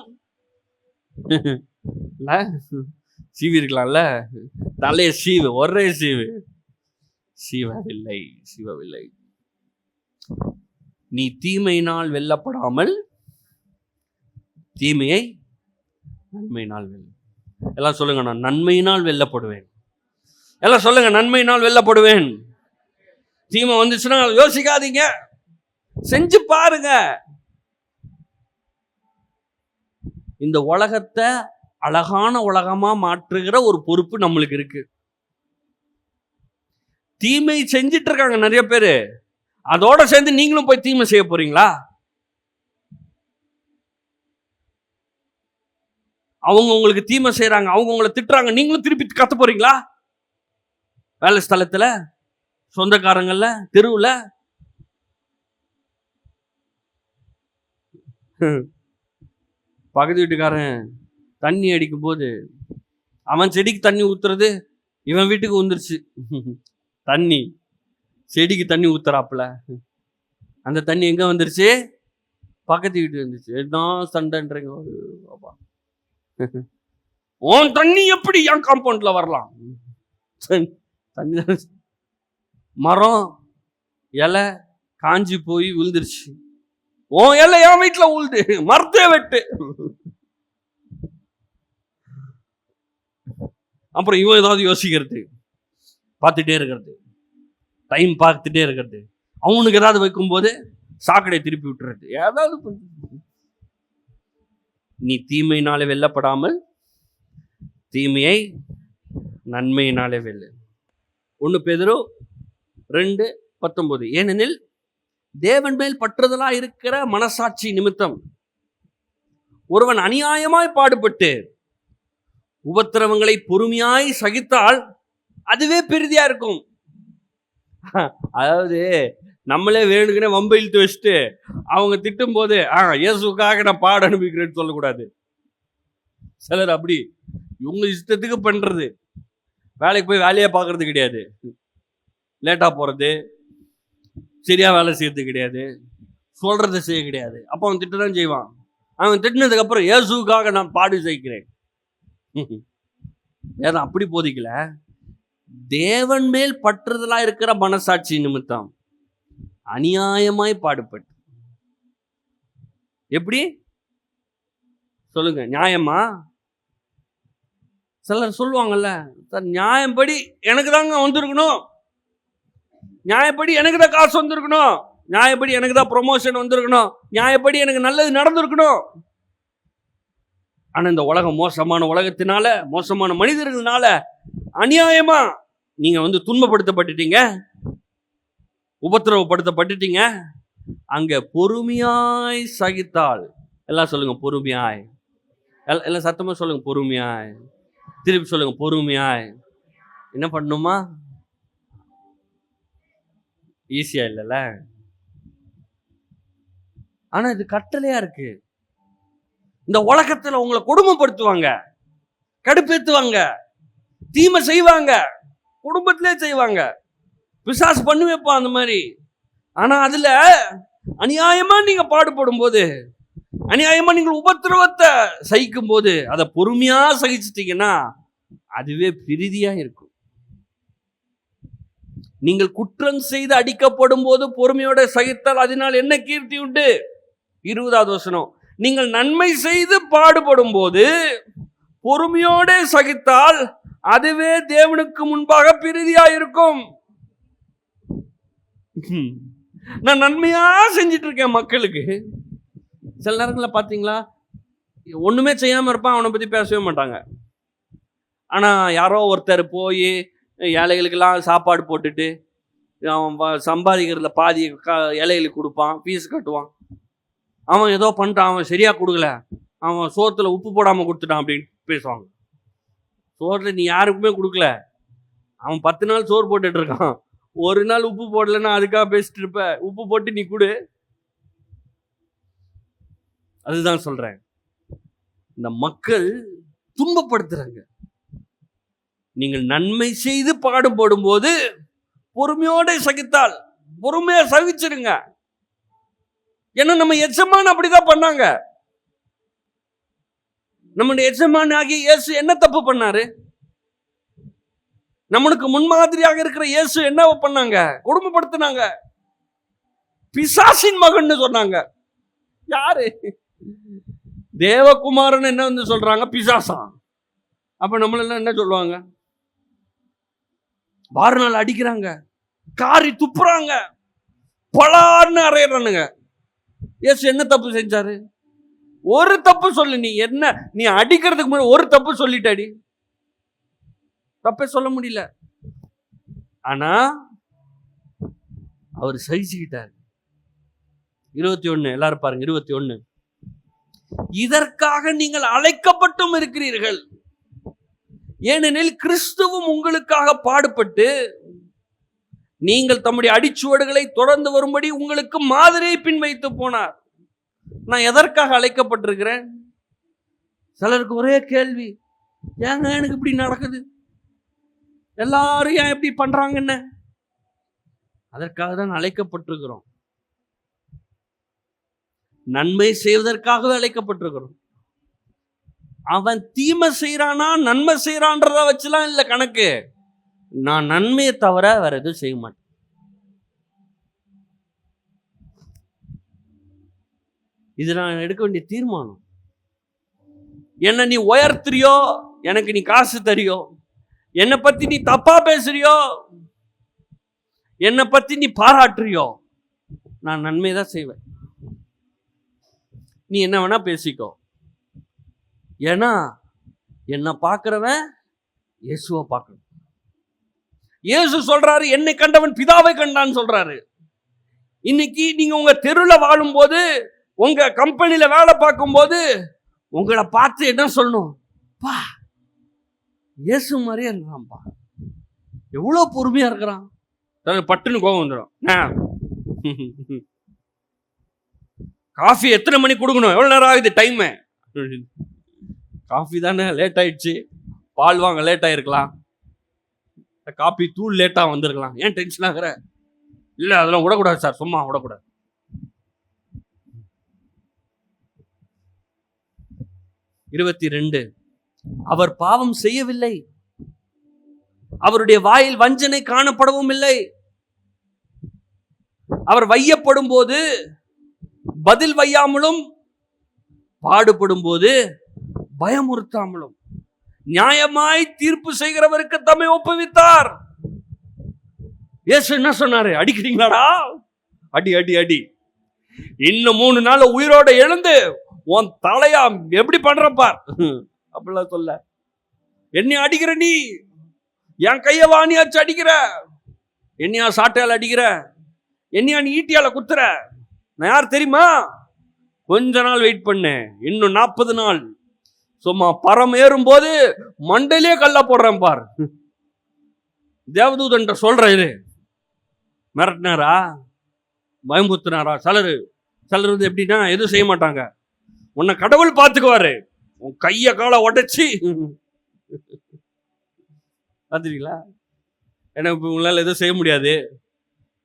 சீவி இருக்கலாம்ல, தலைய சீவு, ஒரே சீவவில்லை. நீ தீமையினால் வெல்லப்படாமல் தீமையை நன்மையினால் வெல்ல. எல்லாம் சொல்லுங்க, நான் நன்மையினால் வெல்லப்படுவேன். எல்லாம் சொல்லுங்க, நன்மையினால் வெல்லப்படுவேன். தீமை வந்துச்சுன்னா யோசிக்காதீங்க, செஞ்சு பாருங்க. இந்த உலகத்தை அழகான உலகமா மாற்றுகிற ஒரு பொறுப்பு நம்மளுக்கு இருக்கு. தீமை செஞ்சிட்டு இருக்காங்க நிறைய பேரு, அதோட சேர்ந்து நீங்களும் போய் தீமை செய்ய போறீங்களா? அவங்க உங்களுக்கு தீமை செய்யறாங்க, அவங்க உங்களை திட்டுறாங்க, நீங்களும் திருப்பி கத்த போறீங்களா? வேலை ஸ்தலத்துல, சொந்தக்காரங்கள்ல, தெருவுல. பக்கத்து வீட்டுக்காரன் தண்ணி அடிக்கும் போது அவன் செடிக்கு தண்ணி ஊத்துறது இவன் வீட்டுக்கு வந்துருச்சு. தண்ணி செடிக்கு தண்ணி ஊத்துறாப்புல, அந்த தண்ணி எங்க வந்துருச்சு? பக்கத்து வீட்டு வந்துருச்சு. எதான் சண்டைன்றீங்க? உன் தண்ணி எப்படி என் காம்பவுண்ட்ல வரலாம்? தண்ணி மரம் இலை காஞ்சி போய் விழுந்துருச்சு, உன் இலை என் வீட்டுல உழுது, மரத்தே வெட்டு. அப்புறம் இவன் ஏதாவது யோசிக்கிறது, பார்த்துட்டே இருக்கிறது, டைம் பார்த்துட்டே இருக்கிறது, அவனுக்கு ஏதாவது வைக்கும் போது சாக்கடை திருப்பி விட்டுறது, ஏதாவது. நீ தீமையினாலே வெல்லப்படாமல் தீமையை நன்மையினாலே வெல்லு. 1 பேதுரு 2:19. ஏனெனில் தேவன் மேல் பற்றுதலா இருக்கிற மனசாட்சி நிமித்தம் ஒருவன் அநியாயமாய் பாடுபட்டு உபத்திரவங்களை பொறுமையாய் சகித்தால் அதுவே பெரிதியா இருக்கும். அதாவது நம்மளே வேணுக்குனே வம்பை இழுத்து வச்சுட்டு அவங்க திட்டும் போது இயேசுக்காக நான் பாட அனுப்பிக்கிறேன்னு சொல்லக்கூடாது. சிலர் அப்படி இவங்க இஷ்டத்துக்கு பண்றது, வேலைக்கு போய் வேலையா பார்க்கறது கிடையாது, லேட்டா போறது, சரியா வேலை செய்யறது கிடையாது, சொல்றதை செய்ய கிடையாது. அப்போ அவன் திட்டதான் செய்வான். அவன் திட்டினதுக்கு அப்புறம் இயேசுக்காக நான் பாடி செய்கிறேன். வேதம் அப்படி போதிக்கல. தேவன் மேல் பற்றுதலா இருக்கிற மனசாட்சி நிமித்தம் அநியாயமாய் பாடுபட்டு. எப்படி சொல்லுங்க, நியாயமா? சிலர் சொல்லுவாங்கல்ல, நியாயப்படி எனக்கு தாங்க வந்திருக்கணும், நியாயப்படி எனக்கு தான் காசு வந்திருக்கணும், நியாயப்படி எனக்கு தான் ப்ரொமோஷன் வந்திருக்கணும், நியாயப்படி எனக்கு நல்லது நடந்திருக்கணும். ஆனா இந்த உலகம் மோசமான உலகத்தினால, மோசமான மனிதர்களால அநியாயமா நீங்க துன்பப்படுத்தப்பட்டுட்டீங்க, உபத்திரவப்படுத்தப்பட்டுட்டீங்க. அங்க பொறுமையாய் சகித்தால், எல்லாம் சொல்லுங்க பொறுமையாய், எல்லாம் சத்தமா சொல்லுங்க பொறுமையாய், திருப்பி சொல்லுங்க பொறுமையாய். என்ன பண்ணுமா? ஈஸியா இல்லைல்ல, ஆனா இது கட்டளையா இருக்கு. இந்த உலகத்துல உங்களை கொடுமைப்படுத்துவாங்க, கடுப்பேத்துவாங்க, தீமை செய்வாங்க, குடும்பத்திலே செய்வாங்க, பிசாசு பண்ணி வைப்பான் அந்த மாதிரி. ஆனா அதுல அநியாயமா நீங்க பாடுபடும் போது, அநியாயமா நீங்கள் உபத்திரவத்தை சகிக்கும் போது, அதை பொறுமையா சகிச்சிட்டீங்கன்னா அதுவே பிரீதியா இருக்கும். நீங்கள் குற்றம் செய்து அடிக்கப்படும் போது பொறுமையோட சகித்தால் அதனால் என்ன கீர்த்தி உண்டு? 20வது வசனம், நீங்கள் நன்மை செய்து பாடுபடும் போது பொறுமையோட சகித்தால் அதுவே தேவனுக்கு முன்பாக பிரீதியாயிருக்கும். நான் நன்மையா செஞ்சிட்டு இருக்கேன் மக்களுக்கு. சில நேரங்களில் பார்த்தீங்களா, ஒண்ணுமே செய்யாம இருப்பான், அவனை பத்தி பேசவே மாட்டாங்க. ஆனா யாரோ ஒருத்தர் போய் ஏழைகளுக்கெல்லாம் சாப்பாடு போட்டுட்டு அவன் சம்பாதிக்கிறதுல பாதி ஏழைகளுக்கு கொடுப்பான், ஃபீஸ் கட்டுவான். அவன் ஏதோ பண்ணிட்டான், அவன் சரியா கொடுக்கல, அவன் சோத்துல உப்பு போடாம கொடுத்துட்டான் அப்படின்னு பேசுவாங்க. சோறுல நீ யாருக்குமே கொடுக்கல, அவன் 10 நாள் சோறு போட்டுட்டு இருக்கான், ஒரு நாள் உப்பு போடலன்னா அதுக்காக பேசிட்டு இருப்ப, உப்பு போட்டு நீ கொடு. அதுதான் சொல்றேன், இந்த மக்கள் துன்பப்படுத்துறாங்க. நீங்கள் நன்மை செய்து பாடுபடும் போது பொறுமையோட சகித்தால், பொறுமையா சகிச்சிருங்க. ஏன்னா நம்ம எஜமான் அப்படிதான் பண்ணாங்க. நம்முடைய எஜமான் ஆகிய இயேசு என்ன தப்பு பண்ணாரு? நம்மளுக்கு முன்மாதிரியாக இருக்கிற இயேசு என்ன பண்ணாங்க? கொடுமைப்படுத்தினாங்க. பிசாசின் மகன் சொன்னாங்க. யாரு? தேவகுமாரன் என்ன வந்து சொல்றாங்க? பிசாசா. அப்ப நம்மள என்ன சொல்லுவாங்க? வாரநாள் அடிக்கிறாங்க, காரி துப்புறாங்க, பலார்னு அறையறானுங்க. இயேசு என்ன தப்பு செஞ்சாரு? ஒரு தப்பு சொல்லு. நீ என்ன, நீ அடிக்கிறதுக்கு முன்னாடி ஒரு தப்பு சொல்லிட்டாடி, தப்பே சொல்ல முடியல. ஆனா அவர் சகிச்சுக்கிட்டார். 21 எல்லாரும் பாருங்க, 21, இதற்காக நீங்கள் அழைக்கப்பட்டும் இருக்கிறீர்கள், ஏனெனில் கிறிஸ்துவும் உங்களுக்காக பாடுபட்டு நீங்கள் தம்முடைய அடிச்சுவடுகளை தொடர்ந்து வரும்படி உங்களுக்கு மாதிரியை பின் வைத்து போனார். நான் எதற்காக அழைக்கப்பட்டிருக்கிறேன்? சிலருக்கு ஒரே கேள்வி, ஏங்க எனக்கு இப்படி நடக்குது, எல்லாரும் ஏன் எப்படி பண்றாங்கன்னு. அதற்காக தான் அழைக்கப்பட்டிருக்கிறோம். நன்மை செய்வதற்காகவே அழைக்கப்பட்டிருக்கிறோம். அவன் தீமை செய்யறானா நன்மை செய்யறான்றத வச்சுலாம் இல்ல கணக்கு. நான் நன்மையை தவிர வேற எதுவும் செய்ய மாட்டேன். இது நான் எடுக்க வேண்டிய தீர்மானம். என்ன நீ உயர்த்துறியோ, எனக்கு நீ காசு தரியோ, என்னை பத்தி நீ தப்பா பேசுறியோ, என்னை பத்தி நீ பாராட்டுறியோ, நான் நன்மை தான் செய்வேன். நீ என்ன வேணா பேசிக்கோ. ஏன்னா என்ன பார்க்கிறவன் இயேசுவை பார்க்கணும். இயேசு சொல்றாரு, என்னை கண்டவன் பிதாவை கண்டான்னு சொல்றாரு. இன்னைக்கு நீங்க உங்க தெருவில் வாழும் போது, உங்க கம்பெனியில வேலை பார்க்கும் போது உங்களை பார்த்து என்ன சொல்லணும்? பா, இயேசு மாதிரியே இருக்கிறான்ப்பா, எவ்வளவு பொறுமையா இருக்கிறான். பட்டுன்னு கோபம் வந்துடும். காஃபி எத்தனை மணி கொடுக்கணும்? எவ்வளவு நேரம் ஆகுது டைம்? காஃபி தானே லேட் ஆயிடுச்சு, பால் வாங்க லேட் ஆயிருக்கலாம், காபி தூள் லேட்டா வந்திருக்கலாம், ஏன் டென்ஷன் ஆகுற? இல்ல அதெல்லாம் விடக்கூடாது சார், சும்மா விடக்கூடாது. அவர் பாவம் செய்யவில்லை, அவருடைய வாயில் வஞ்சனை காணப்படவும் இல்லை. அவர் வையப்படும் போது பதில் வையாமலும், பாடுபடும் போது பயமுறுத்தாமலும், நியாயமாய் தீர்ப்பு செய்கிறவருக்கு தம்மை ஒப்புவித்தார். இயேசு என்ன சொன்னாரு? அடிக்கிறீங்களாடா, அடி அடி அடி, இன்னும் 3 நாள் உயிரோட எழுந்து உன் தலையா எப்படி பண்றப்பார் அப்படிலாம் சொல்ல. என்னைய அடிக்கிற நீ, என் கைய வாணியாச்சு அடிக்கிற, என்னையா சாட்டையால் அடிக்கிற, என்னையா நீ ஈட்டியால குத்துற, நான் யார் தெரியுமா? கொஞ்ச நாள் வெயிட் பண்ணு, இன்னும் 40 நாள் சும்மா பரம் ஏறும் போது மண்டையிலே கல்ல போடுறேன் பார். தேவதூதன் சொல்றாரு. மிரட்டினாரா, பயமுறுத்தினாரா? சிலர் வந்து எப்படின்னா எதுவும் செய்ய மாட்டாங்க, உன்னை கடவுள் பார்த்துக்குவாரு, உன் கைய காலை உடைச்சி. பார்த்துட்டீங்களா? ஏன்னா உங்களால் எதுவும் செய்ய முடியாது,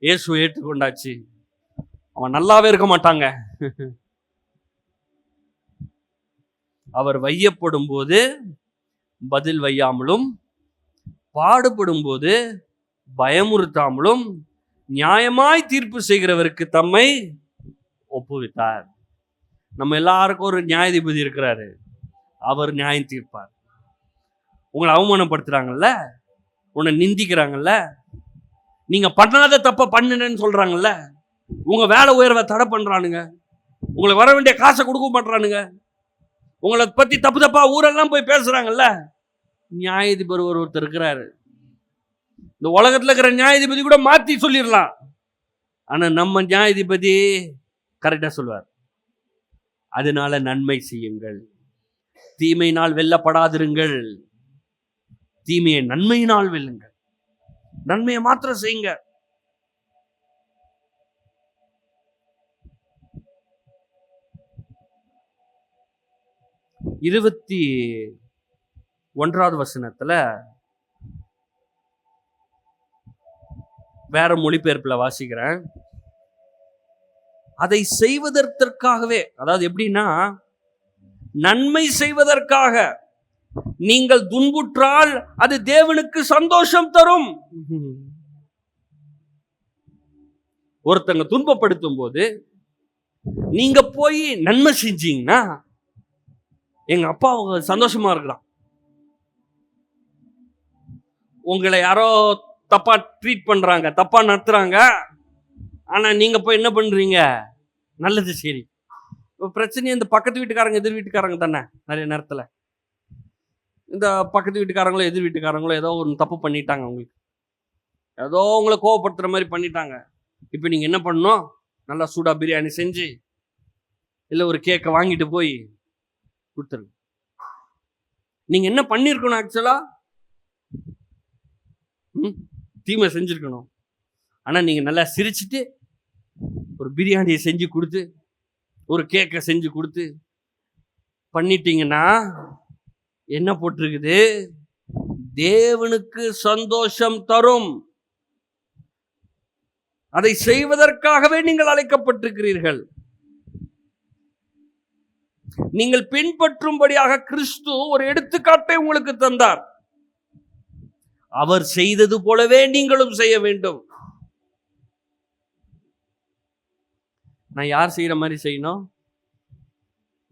இயேசு ஏற்றுக்கொண்டாச்சு, அவன் நல்லாவே இருக்க மாட்டாங்க. அவர் வையப்படும் போது பதில் வையாமலும், பாடுபடும் போது பயமுறுத்தாமலும் நியாயமாய் தீர்ப்பு செய்கிறவருக்கு தம்மை ஒப்புவித்தார். நம்ம எல்லாருக்கும் ஒரு நியாயாதிபதி இருக்கிறாரு, அவர் நியாயம் தீர்ப்பார். உங்களை அவமானப்படுத்துறாங்கல்ல, உன்னை நிந்திக்கிறாங்கல்ல, நீங்க பண்ணாத தப்ப பண்ணுன்னு சொல்றாங்கல்ல, உங்க வேலை உயர்வை தடை பண்றானுங்க, உங்களுக்கு வர வேண்டிய காசை கொடுக்க மாட்டானுங்க, உங்களை பத்தி தப்பு தப்பா ஊரெல்லாம் போய் பேசுறாங்கல்ல, நியாயாதிபதி ஒருத்தர் இருக்கிறாரு. இந்த உலகத்துல இருக்கிற நியாயாதிபதி கூட மாத்தி சொல்லிடலாம், ஆனா நம்ம நியாயாதிபதி கரெக்டா சொல்வார். அதனால நன்மை செய்யுங்கள், தீமையினால் வெல்லப்படாதிருங்கள், தீமையை நன்மையினால் வெல்லுங்கள். நன்மையை மாத்திரம் செய்யுங்க. இருபத்தி 1வது வசனத்துல வேற மொழிபெயர்ப்புல வாசிக்கிறேன். அதை செய்வதற்காகவே, அதாவது எப்படின்னா, நன்மை செய்வதற்காக நீங்கள் துன்புற்றால் அது தேவனுக்கு சந்தோஷம் தரும். ஒருத்தங்க துன்பப்படுத்தும் போது நீங்க போய் நன்மை செஞ்சீங்கன்னா எங்க அப்பா சந்தோஷமா இருக்கலாம். உங்களை யாரோ தப்பா ட்ரீட் பண்றாங்க, தப்பா நடத்துறாங்க, ஆனா நீங்க போய் என்ன பண்றீங்க, நல்லது சரி. பிரச்சனை இந்த பக்கத்து வீட்டுக்காரங்க எதிர் வீட்டுக்காரங்க தானே. நிறைய நேரத்துல இந்த பக்கத்து வீட்டுக்காரங்களோ எதிர் வீட்டுக்காரங்களோ ஏதோ ஒரு தப்பு பண்ணிட்டாங்க, உங்களுக்கு ஏதோ உங்களை கோவப்படுத்துற மாதிரி பண்ணிட்டாங்க. இப்போ நீங்க என்ன பண்ணணும், நல்லா சூடா பிரியாணி செஞ்சு இல்லை ஒரு கேக்கை வாங்கிட்டு போய் கொடுத்துருங்க. நீங்க என்ன பண்ணிருக்கணும், ஆக்சுவலா தீமை செஞ்சிருக்கணும், ஆனா நீங்க நல்லா சிரிச்சுட்டு ஒரு பிரியாணியை செஞ்சு கொடுத்து ஒரு கேக்கை செஞ்சு கொடுத்து பண்ணிட்டீங்கன்னா என்ன போட்டிருக்குது, தேவனுக்கு சந்தோஷம் தரும். அதை செய்வதற்காகவே நீங்கள் அழைக்கப்பட்டிருக்கிறீர்கள். நீங்கள் பின்பற்றும்படியாக கிறிஸ்து ஒரு எடுத்துக்காட்டை உங்களுக்கு தந்தார். அவர் செய்தது போலவே நீங்களும் செய்ய வேண்டும். நான் யார் செய்யற மாதிரி செய்யணும்,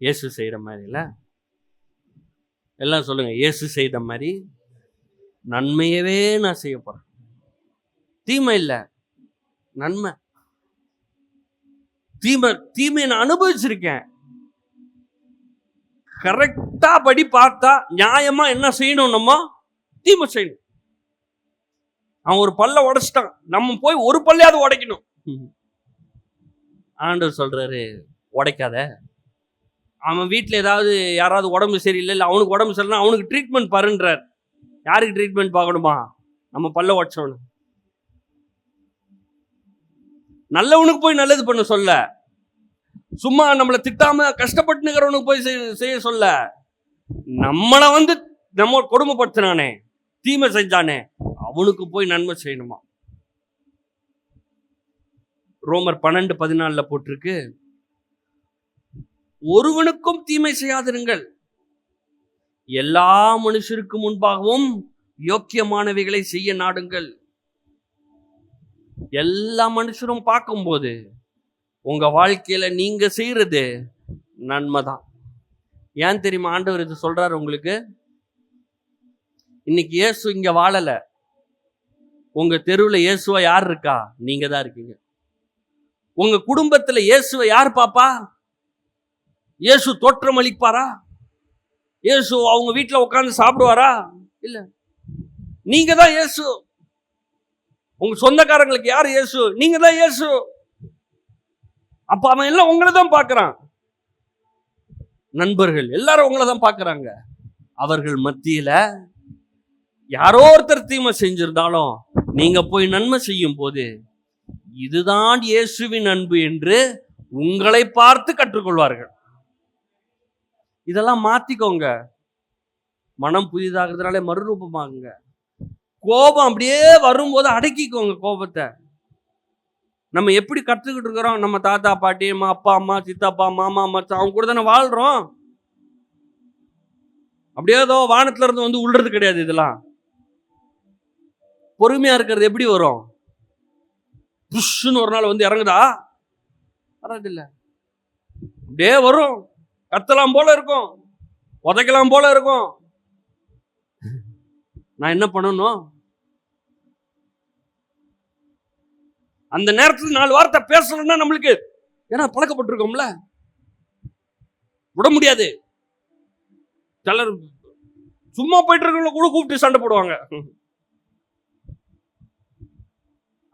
இயேசு செய்யற மாதிரி இல்ல. எல்லாம் சொல்லுங்க, இயேசு செய்த மாதிரி நன்மையவே நான் செய்ய போறேன். தீமை இல்ல, நன்மை. தீமையை நான் அனுபவிச்சிருக்கேன். கரெக்டா படி பார்த்தா நியாயமா என்ன செய்யணும், நம்ம தீமை செய்யணும். அவன் ஒரு பல்ல உடைச்சிட்டான், நம்ம போய் ஒரு பல்லையாவது உடைக்கணும். ஆண்டவர் சொல்றாரு, உடைக்காத. அவன் வீட்டில் ஏதாவது யாராவது உடம்பு சரியில்லை, இல்லை அவனுக்கு உடம்பு சரியில்லை, அவனுக்கு ட்ரீட்மெண்ட் பாருன்றார். யாருக்கு ட்ரீட்மெண்ட் பார்க்கணுமா, நம்ம பல்ல உடைச்சவனு. நல்லவனுக்கு போய் நல்லது பண்ண சொல்ல, சும்மா நம்மளை திட்டாம கஷ்டப்பட்டுக்கிறவனுக்கு போய் செய்ய சொல்ல, நம்மளை நம்ம கொடுமைப்படுத்தினானே, தீமை செஞ்சானே, அவனுக்கு போய் நன்மை செய்யணுமா. ரோமர் 12:14 போட்டிருக்கு, ஒருவனுக்கும் தீமை செய்யாதிருங்கள், எல்லா மனுஷருக்கு முன்பாகவும் யோக்கியமானவைகளை செய்ய நாடுங்கள். எல்லா மனுஷரும் பார்க்கும்போது உங்க வாழ்க்கையில நீங்க செய்யறது நன்மைதான். ஏன் தெரியுமா ஆண்டவர் இது சொல்றாரு உங்களுக்கு? இன்னைக்கு இயேசு இங்க வாழல, உங்க தெருவில் இயேசுவா யார் இருக்கா, நீங்க தான் இருக்கீங்க. உங்க குடும்பத்துல இயேசுவை யார் பாப்பா? இயேசு தோற்றம் அளிப்பாரா? இயேசு அவங்க வீட்டுல உட்கார்ந்து சாப்பிடுவாரா? இல்ல, நீங்க தான் இயேசு. உங்க சொந்தக்காரங்களுக்கு யார் இயேசு? நீங்க தான் இயேசு. அப்ப அவன் எல்லாம் உங்களை தான் பார்க்கறான். நண்பர்கள் எல்லாரும் உங்களை தான் பார்க்கறாங்க. அவர்கள் மத்தியில யாரோ ஒருத்தர் தீமை செஞ்சிருந்தாலும் நீங்க போய் நன்மை செய்யும் போது இதுதான் இயேசுவின் அன்பு என்று உங்களை பார்த்து கற்றுக்கொள்வார்கள். இதெல்லாம் மாத்திக்கோங்க. மனம் புதிதாகிறதுனாலே மறுரூபமாகுங்க. கோபம் அப்படியே வரும்போது அடக்கிக்கோங்க கோபத்தை. நம்ம எப்படி கற்றுக்கிட்டு இருக்கிறோம், நம்ம தாத்தா பாட்டி, நம்ம அப்பா அம்மா, சித்தப்பா, மாமா, மச்சான், அவங்க கூட தானே வாழ்றோம். அப்படியே ஏதோ வானத்துல இருந்து உள்ளது கிடையாது. இதெல்லாம் பொறுமையா இருக்கிறது எப்படி வரும்? புஷ்ன்னு ஒரு நாள் வந்து இறங்குதா? வராதில்ல. அப்படியே வரும். கத்தலாம் போல இருக்கும், உதைக்கலாம் போல இருக்கும். நான் என்ன பண்ணணும்? அந்த நேரத்தில் 4 வார்த்தை பேசணும்னா நம்மளுக்கு, ஏன்னா பழக்கப்பட்டிருக்கோம்ல, விட முடியாது. சிலர் சும்மா போயிட்டு இருக்கவங்கள கூட கூப்பிட்டு சண்டை போடுவாங்க.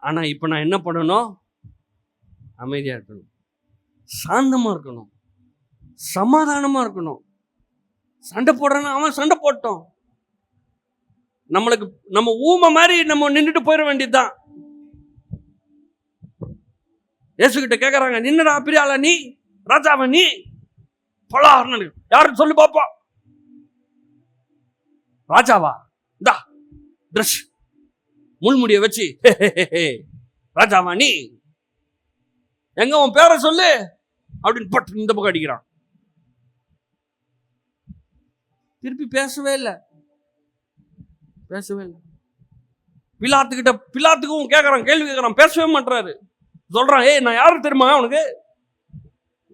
ஆனா இப்ப நான் என்ன பண்ணணும்? அமைதியா இருக்கணும், சாந்தமா இருக்கணும், சமாதானமா இருக்கணும். சண்டை போடுறான்னா அவன் சண்டை போட்டோம். நம்மளுக்கு நம்ம ஊமை மாதிரி நம்ம நின்றுட்டு போயிட வேண்டியதுதான். இயேசு கிட்ட கேட்கறாங்க, நின்னுடா பிரியாளா நீ, ராஜாவ நீ, பலார்னு யாரும் சொல்லு பாப்பா. ராஜாவா? இந்தா ட்ரெஸ், முள்முடிய வச்சு ராஜாவா நீ, எங்க உன் பேரை சொல்லு அப்படின்னு பட்டு இந்த பக்கம் அடிக்கிறான். திருப்பி பேசவே இல்லை. பிலாத்துக்கும் கேட்கறான், கேள்வி கேட்கறான், பேசவே மாட்டாரு. சொல்றான், ஏய் நான் யாரு தெரியுமா உனக்கு?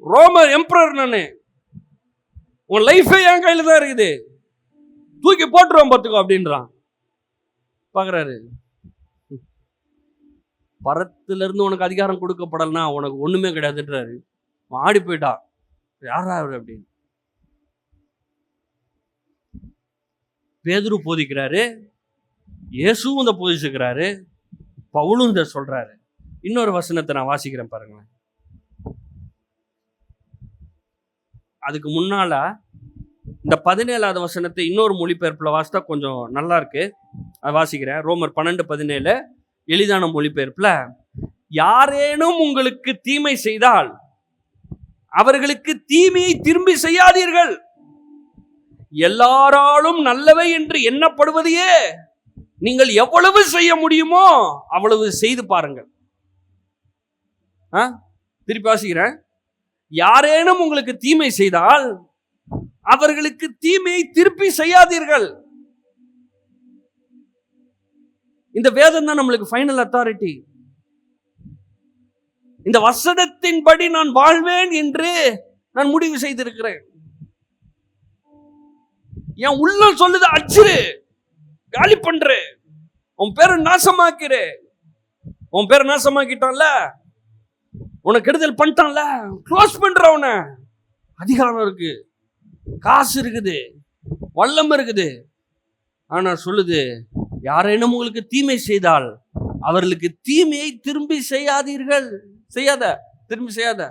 ரோமர் எம்பரர் நானு, உன் லைஃபே என் கையில தான் இருக்குது, தூக்கி போட்டுருவான் பார்த்துக்கோ அப்படின்றான். பாக்குறாரு, பரத்துல இருந்து உனக்கு அதிகாரம் கொடுக்கப்படலன்னா உனக்கு ஒண்ணுமே கிடையாதுன்றாரு. ஆடி போயிட்டா, யாரா அவரு அப்படின்னு. பேதுரு போதிக்கிறாரு, இயேசுவும் இதை போதிச்சுக்கிறாரு, பவுலும் இதை சொல்றாரு. இன்னொரு வசனத்தை நான் வாசிக்கிறேன் பாருங்களேன். அதுக்கு முன்னால இந்த 17வது வசனத்தை இன்னொரு மொழிபெயர்ப்புல வாசித்தா கொஞ்சம் நல்லா இருக்கு. அதை வாசிக்கிறேன். ரோமர் 12:17 எளிதான மொழிபெயர்ப்புல, யாரேனும் உங்களுக்கு தீமை செய்தால் அவர்களுக்கு தீமையை திரும்பி செய்யாதீர்கள், எல்லாராலும் நல்லவை என்று எண்ணப்படுவதையே நீங்கள் எவ்வளவு செய்ய முடியுமோ அவ்வளவு செய்து பாருங்கள். திருப்பி வாசிக்கிறேன். யாரேனும் உங்களுக்கு தீமை செய்தால் அவர்களுக்கு தீமையை திருப்பி செய்யாதீர்கள். இந்த வேதம் தான் நம்மளுக்கு ஃபைனல் அத்தாரிட்டி. இந்த வசனத்தின்படி நான் வாழ்வேன் என்று நான் முடிவு செய்திருக்கிறேன். என் உள்ளம் சொல்லுது, அச்சிரு, காலி பண்ற, உன் பேரை நாசமாக்கிற. உன் பேரை நாசமாக்கிட்டான்ல, உனக்கு கெடுதல் பண்ணிட்டான்ல, க்ளோஸ் பண்ற. அவன அதிகாரம் இருக்கு, காசு இருக்குது, வல்லம் இருக்குது. ஆனா சொல்லுது, யாரேனும் உங்களுக்கு தீமை செய்தால் அவர்களுக்கு தீமையை திரும்பி செய்யாதீர்கள். திரும்பி செய்யாத.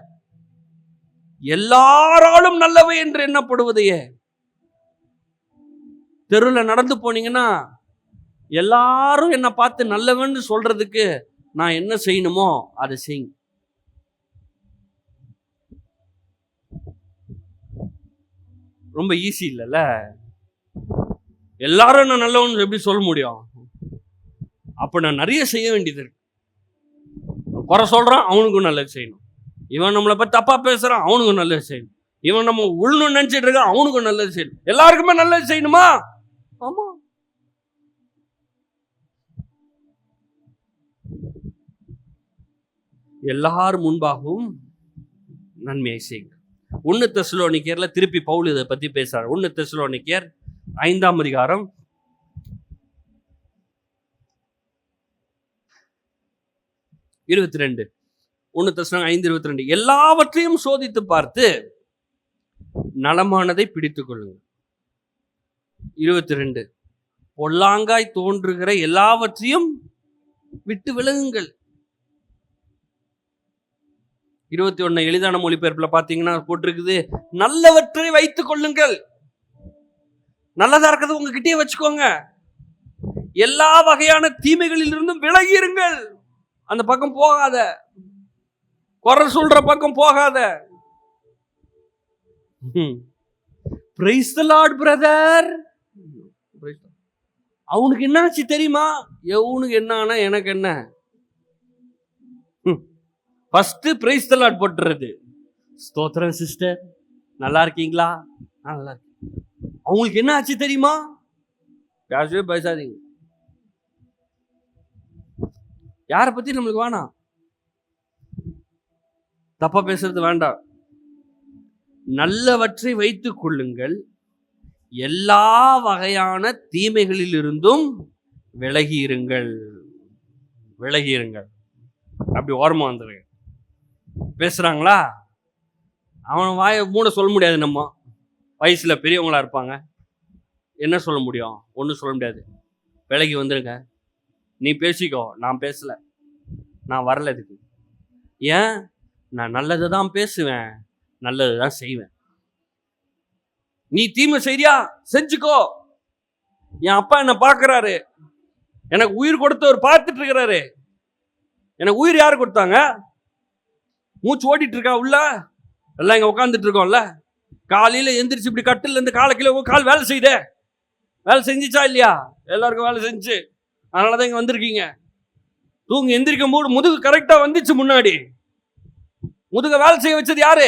எல்லாராலும் நல்லவை என்று எண்ணப்படுவதையே. தெருவில் நடந்து போனீங்கன்னா எல்லாரும் என்னை பார்த்து நல்லவன்னு சொல்றதுக்கு நான் என்ன செய்யணுமோ அதை செய்யுங்க. ரொம்ப ஈஸி இல்லைல்ல? எல்லாரும் நான் நல்லவன்னு எப்படி சொல்ல முடியும்? அப்ப நான் நிறைய செய்ய வேண்டியது இருக்கு. குறை சொல்றான், அவனுக்கும் நல்லது செய்யணும். இவன் நம்மளை பத்தி தப்பா பேசுறான், அவனுக்கும் நல்லது செய்யணும். இவன் நம்ம உள்னு நினைச்சிட்டு இருக்கான், அவனுக்கும் நல்லது செய்யணும். எல்லாருக்குமே நல்லது செய்யணுமா? ஆமா. எல்லார் முன்பாகவும் நன்மையை செய்யுங்க. 1 தெசலோனிக்கேர்ல திருப்பி பவுல் இதை பத்தி பேசுறாரு. 1 தெசலோனிக்கேர் 5ஆம் அதிகாரம் 22. 1 தெசலோனிக்கேர் 5:22. எல்லாவற்றையும் சோதித்து பார்த்து நலமானதை பிடித்துக் கொள்ளுங்கள். 22. பொல்லாங்காய் தோன்றுகிற எல்லாவற்றையும் விட்டு விலகுங்கள். 21 எளிதான மொழிபெயர்ப்புல பாத்தீங்கன்னா போட்டிருக்குது, நல்லவற்றை வைத்துக் கொள்ளுங்கள். நல்லதா இருக்கிறது உங்ககிட்டயே வச்சுக்கோங்க. எல்லா வகையான தீமைகளில் இருந்தும் விலகி இருங்கள். அந்த பக்கம் போகாத, குறை சொல்ற பக்கம் போகாத. Praise the Lord, brother. அவனுக்கு என்னாச்சு தெரியுமா? எவனுக்கு என்ன எனக்கு என்ன? ஃபர்ஸ்ட் பிரைஸ் தி லார்ட் போட்டுறது. ஸ்தோத்திரம் சிஸ்டர், நல்லா இருக்கீங்களா? நல்லா இருக்கு. அவங்களுக்கு என்ன ஆச்சு தெரியுமா? பேசவே பேசாதீங்க. யாரை பத்தி நம்மளுக்கு வேணாம், தப்பா பேசுறது வேண்டாம். நல்லவற்றை வைத்துக் கொள்ளுங்கள், எல்லா வகையான தீமைகளில் இருந்தும் விலகி இருங்கள். விலகி இருங்கள். அப்படி ஓரமா வந்துருங்க. பேசுறாங்களா, அவன் வாயை மூட சொல்ல முடியாது. நம்ம வயசுல பெரியவங்களா இருப்பாங்க, என்ன சொல்ல முடியும்? ஒன்றும் சொல்ல முடியாது. விலகி வந்துருங்க. நீ பேசிக்கோ, நான் பேசல, நான் வரல இதுக்கு. ஏன்? நான் நல்லதை தான் பேசுவேன், நல்லது தான் செய்வேன். நீ தீமை செய்றியா, செஞ்சுக்கோ. என் அப்பா என்ன பார்க்கறாரு, எனக்கு உயிர் கொடுத்தவர் பார்த்துட்டு இருக்கிறாரு. எனக்கு உயிர் யாரு கொடுத்தாங்க? மூச்சு ஓடிட்டு இருக்கா உள்ள, எல்லாம் இங்க உட்காந்துட்டு இருக்கோம்ல. காலையில எந்திரிச்சு இப்படி கட்டில இருந்து காலை கீழே கால் வேலை செய்தே, வேலை செஞ்சிச்சா இல்லையா? எல்லாருக்கும் வேலை செஞ்சு, அதனாலதான் இங்க வந்திருக்கீங்க. தூங்கி எந்திரிக்கும் போது முதுகு கரெக்டா வந்துச்சு. முன்னாடி முதுக வேலை செய்ய வச்சது யாரு?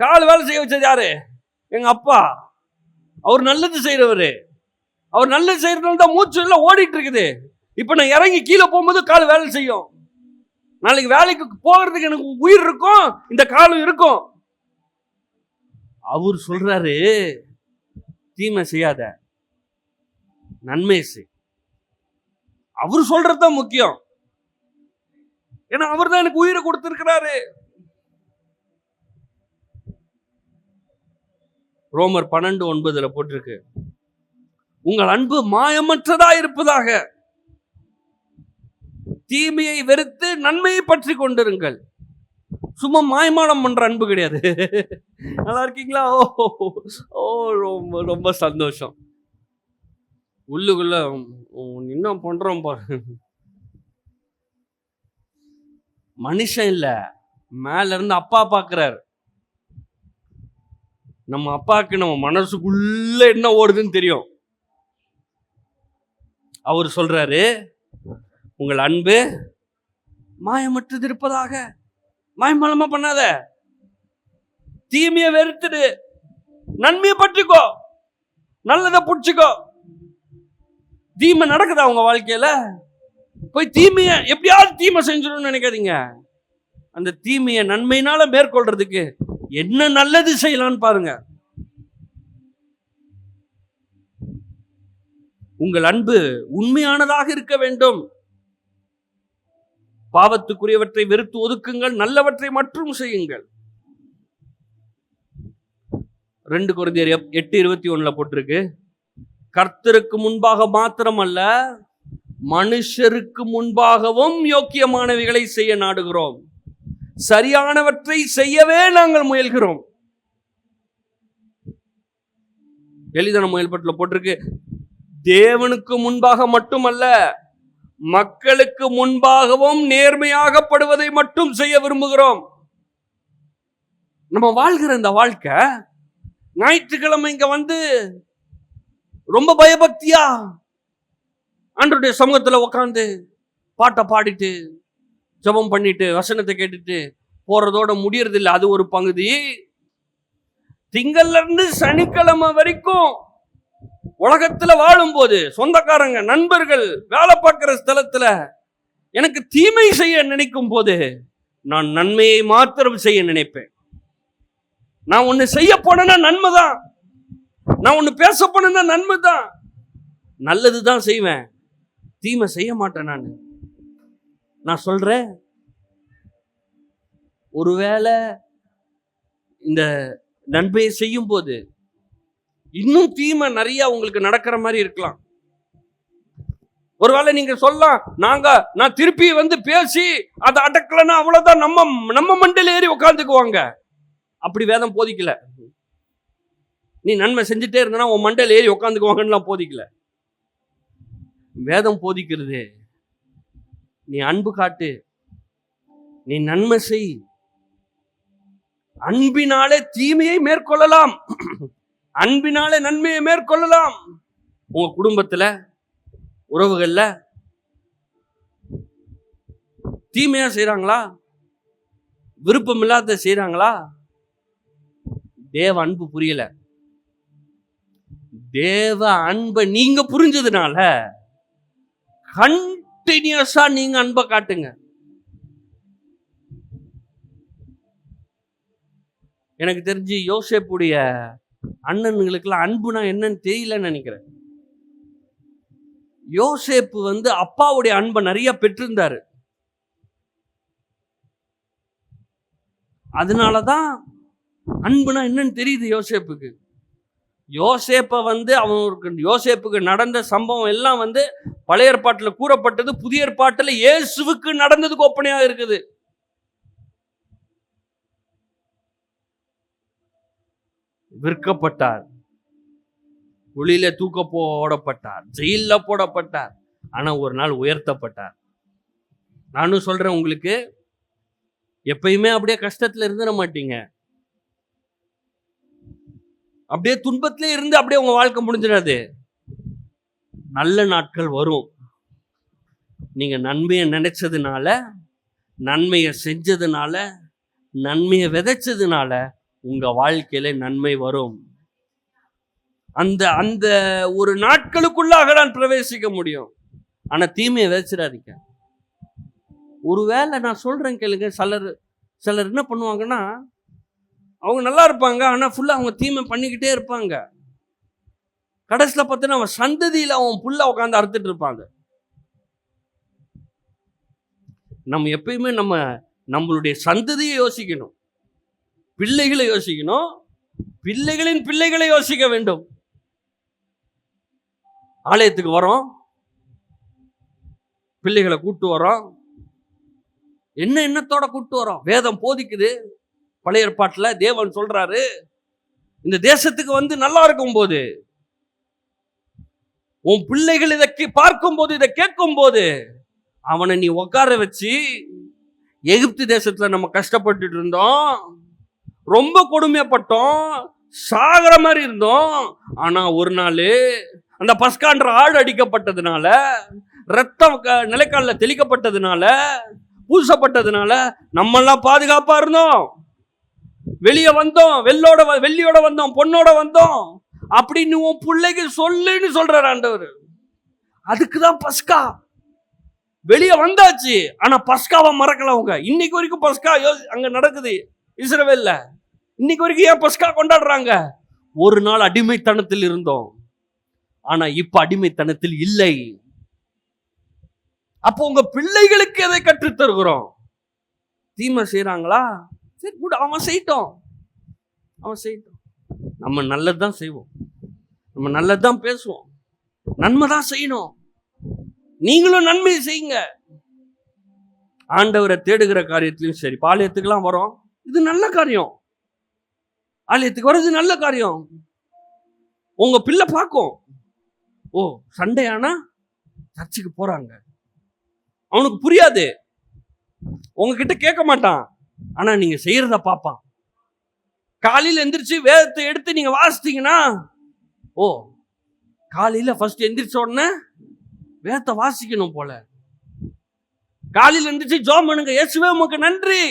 கால் வேலை செய்ய வச்சது யாரு? எங்க அப்பா. அவர் நல்லது செய்யறவரு. அவர் நல்லது செய்யறதுனால தான் மூச்சு எல்லாம் ஓடிட்டு இருக்குது. இப்ப நான் இறங்கி கீழே போகும்போது கால் வேலை செய்யும். நாளைக்கு வேலைக்கு போகிறதுக்கு எனக்கு உயிர் இருக்கும், இந்த காலம் இருக்கும். அவர் சொல்றாரு, தீமை செய்யாத, நன்மை செய். அவர் சொல்றதுதான் முக்கியம். ஏன்னா அவர் தான் எனக்கு உயிரை கொடுத்திருக்கிறாரு. ரோமர் 12:9 போட்டிருக்கு, உங்கள் அன்பு மாயமற்றதா இருப்பதாக, தீமையை வெறுத்து நன்மையை பற்றி கொண்டிருங்கள். சும்மா மாய்மானம் பண்ற அன்பு கிடையாது. நல்லா இருக்கீங்களா? ஓ ரொம்ப ரொம்ப சந்தோஷம். உள்ளுக்குள்ள இன்னும் பண்றோம் பாரு. மனுஷன் இல்ல, மேல இருந்து அப்பா பாக்குறாரு. நம்ம அப்பாவுக்கு நம்ம மனசுக்குள்ள என்ன ஓடுதுன்னு தெரியும். அவர் சொல்றாரு, உங்கள் அன்பு மாயமற்றது இருப்பதாக. மாயமாலமா பண்ணாத, தீமையை வெறுத்துடு, நன்மையை பற்றிக்கோ, நல்லதை புடிச்சுக்கோ. தீமை நடக்குதா உங்க வாழ்க்கையில? போய் தீமையை எப்படியாவது தீமை செஞ்சிடணும்னு நினைக்காதீங்க. அந்த தீமையை நன்மையினால மேற்கொள்றதுக்கு என்ன நல்லது செய்யலான்னு பாருங்க. உங்கள் அன்பு உண்மையானதாக இருக்க வேண்டும். பாவத்துக்குரியவற்றை வெறுத்து ஒதுக்குங்கள், நல்லவற்றை மட்டும் செய்யுங்கள். 2 கொரிந்தியர் 8:21 போட்டிருக்கு, கர்த்தருக்கு முன்பாக மாத்திரமல்ல, மனுஷருக்கு முன்பாகவும் யோக்கியமானவைகளை செய்ய நாடுகிறோம், சரியானவற்றை செய்யவே நாங்கள் முயல்கிறோம். எளிதான முயல்பட்டில் போட்டிருக்கு, தேவனுக்கு முன்பாக மட்டுமல்ல, மக்களுக்கு முன்பாகவும் நேர்மையாகப்படுவதை மட்டும் செய்ய விரும்புகிறோம். நம்ம வாழ்கிற இந்த வாழ்க்கை, ஞாயிற்றுக்கிழமை இங்க வந்து ரொம்ப பயபக்தியா ஆண்டவருடைய சமூகத்துல உட்காந்து பாட்டை பாடிட்டு ஜெபம் பண்ணிட்டு வசனத்தை கேட்டுட்டு போறதோட முடியறது இல்லை. அது ஒரு பகுதி. திங்கள்ல இருந்து சனிக்கிழமை வரைக்கும் உலகத்துல வாழும் போது சொந்தக்காரங்க, நண்பர்கள், வேலை பார்க்கிற ஸ்தலத்துல எனக்கு தீமை செய்ய நினைக்கும் போது நான் நன்மையை மாத்திரம் செய்ய நினைப்பேன். நான் ஒண்ணு செய்ய போனேன்னா நன்மைதான், நான் ஒண்ணு பேச போனேன்னா நன்மைதான், நல்லதுதான் செய்வேன், தீமை செய்ய மாட்டேன். நான் சொல்றேன், ஒருவேளை இந்த நன்மையை செய்யும் போது இன்னும் தீமை நிறைய உங்களுக்கு நடக்கிற மாதிரி இருக்கலாம். ஒருவேளை நீங்க சொல்லலாம், நான் திருப்பி வந்து பேசி அதை அடக்கலன்னா அவ்வளவுதான், நம்ம மண்டையில ஏறி உட்காந்துக்குவாங்க. அப்படி வேதம் போதிக்கல. நீ நன்மை செஞ்சுட்டே இருந்தனா உன் மண்டையில ஏறி உட்காந்துக்குவாங்கன்னு போதிக்கல. வேதம் போதிக்கிறது, நீ அன்பு காட்டு, நீ நன்மை செய், அன்பினாலே தீமையை மேற்கொள்ளலாம், அன்பினாலே நன்மையை மேற்கொள்ளலாம். உங்க குடும்பத்துல, உறவுகள்ல தீமையா செய்றாங்களா, விருப்பம் இல்லாத செய்றாங்களா, தேவ அன்பு புரியல. தேவ அன்பை நீங்க புரிஞ்சதுனால ஸ்பான்டேனியஸா நீங்க அன்பை காட்டுங்க. எனக்கு தெரிஞ்சு யோசேப்புடைய அண்ணன்களுக்கெல்லாம் அன்புனா என்னன்னு தெரியலன்னு நினைக்கிறேன். யோசேப்பு அப்பாவுடைய அன்பை நிறைய பெற்றிருந்தாரு. அதனாலதான் அன்புனா என்னன்னு தெரியுது யோசேப்புக்கு. யோசேப்புக்கு நடந்த சம்பவம் எல்லாம் பழைய ஏற்பாட்டுல கூறப்பட்டது, புதிய ஏற்பாட்டுல இயேசுவுக்கு நடந்ததுக்கு ஒப்பனையா இருக்குது. விற்கப்பட்டார், குழியில தூக்க போடப்பட்டார், ஜெயில போடப்பட்டார். ஆனா ஒரு நாள் உயர்த்தப்பட்டார். நானும் சொல்றேன் உங்களுக்கு, எப்பயுமே அப்படியே கஷ்டத்துல இருந்துட மாட்டீங்க. அப்படியே துன்பத்திலே இருந்து அப்படியே உங்க வாழ்க்கை முடிஞ்சிடாது. நல்ல நாட்கள் வரும். நீங்க நன்மையை நினைச்சதுனால, நன்மையை செஞ்சதுனால, நன்மையை விதைச்சதுனால உங்க வாழ்க்கையில நன்மை வரும். அந்த அந்த ஒரு நாட்களுக்குள்ளாக நான் பிரவேசிக்க முடியும். ஆனா தீமையை விதைச்சிடாதீங்க. ஒருவேளை நான் சொல்றேன் கேளுங்க, சிலர் என்ன பண்ணுவாங்கன்னா, அவங்க நல்லா இருப்பாங்க, ஆனா ஃபுல்லா அவங்க தீமை பண்ணிக்கிட்டே இருப்பாங்க. கடைசியில பார்த்தீங்கன்னா அவன் சந்ததியில அவன் புள்ள உட்காந்து அறுத்துட்டு இருப்பாங்க. நம்ம எப்பயுமே நம்மளுடைய சந்ததியை யோசிக்கணும், பிள்ளைகளை யோசிக்கணும், பிள்ளைகளின் பிள்ளைகளை யோசிக்க வேண்டும். ஆலயத்துக்கு வரோம், பிள்ளைகளை கூட்டு வரோம். என்ன எண்ணத்தோட கூட்டு வரோம்? வேதம் போதிக்குது. பழைய ஏற்பாட்டுல தேவன் சொல்றாரு, இந்த தேசத்துக்கு நல்லா இருக்கும் போது, உன் பிள்ளைகள் இதை பார்க்கும் போது, இதை கேட்கும் போது, அவனை நீ உட்கார வச்சு, எகிப்து தேசத்துல நம்ம கஷ்டப்பட்டு இருந்தோம், ரொம்ப கொடுமைப்பட்டோம், சாகர மாதிரி இருந்தோம். ஆனா ஒரு நாள் அந்த பஸ்கான்ற ஆடு அடிக்கப்பட்டதுனால, ரத்தம் நிலைக்கால தெளிக்கப்பட்டதுனால, பூசப்பட்டதுனால நம்மெல்லாம் பாதுகாப்பா இருந்தோம், வெளியே வந்தோம், வெள்ளியோட வந்தோம், பொண்ணோட வந்தோம் அப்படின்னு உன் பிள்ளைக்கு சொல்லுன்னு சொல்றாரு ஆண்டவர். அதுக்குதான் பஸ்கா. வெளியே வந்தாச்சு, ஆனா பஸ்காவை மறக்கல அவங்க. இன்னைக்கு வரைக்கும் பஸ்கா அங்க நடக்குது இஸ்ரவேல்ல. இன்னைக்கு வரைக்கும் ஏன் பஸ்கா கொண்டாடுறாங்க? ஒரு நாள் அடிமைத்தனத்தில் இருந்தோம், ஆனா இப்ப அடிமைத்தனத்தில் இல்லை. அப்போ உங்க பிள்ளைகளுக்கு எதை கற்றுத் தருகிறோம்? தீமை செய்யறாங்களா? சரி கூட, அவன் செய்யட்டும். நம்ம நல்லதுதான் செய்வோம், நம்ம நல்லதுதான் பேசுவோம், நன்மைதான் செய்யணும். நீங்களும் நன்மை செய்யுங்க. ஆண்டவரை தேடுகிற காரியத்திலும் சரி. ஆலயத்துக்கெல்லாம் வரோம், இது நல்ல காரியம். ஆலயத்துக்கு வர்றது நல்ல காரியம். உங்க பிள்ளை பார்க்கும், ஓ சண்டே ஆனா சர்ச்சுக்கு போறாங்க. அவனுக்கு புரியாது, உங்ககிட்ட கேட்க மாட்டான், ஆனா நீங்க செய்யறத பார்ப்பான். காலையில எந்திரிச்சு வேதத்தை எடுத்து நீங்க வாசித்தீங்கன்னா, ஓ காலையில ஃபர்ஸ்ட் எந்திரிச்ச உடனே வேதத்தை வாசிக்கணும் போல. காலையில எந்திரிச்சு ஜெபம் பண்ணுங்க, இயேசுவே உமக்கு நன்றி,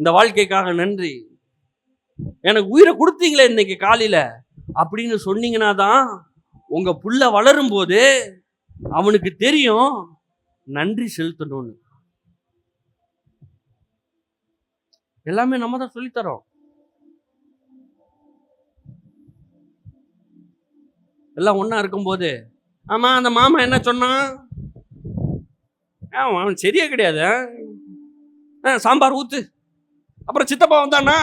இந்த வாழ்க்கைக்காக நன்றி, எனக்கு உயிரை கொடுத்தீங்களே இன்னைக்கு காலையில அப்படின்னு சொன்னீங்கன்னா தான் உங்க புள்ள வளரும் போது அவனுக்கு தெரியும் நன்றி செலுத்தணும்னு. எல்லாமே நம்ம தான் சொல்லித்தரோம். எல்லாம் ஒன்னா இருக்கும்போது, ஆமா அந்த மாமா என்ன சொன்னான், அவன் சரியா கிடையாது, சாம்பார் ஊத்து, அப்புறம் சித்தப்பா வந்தானா.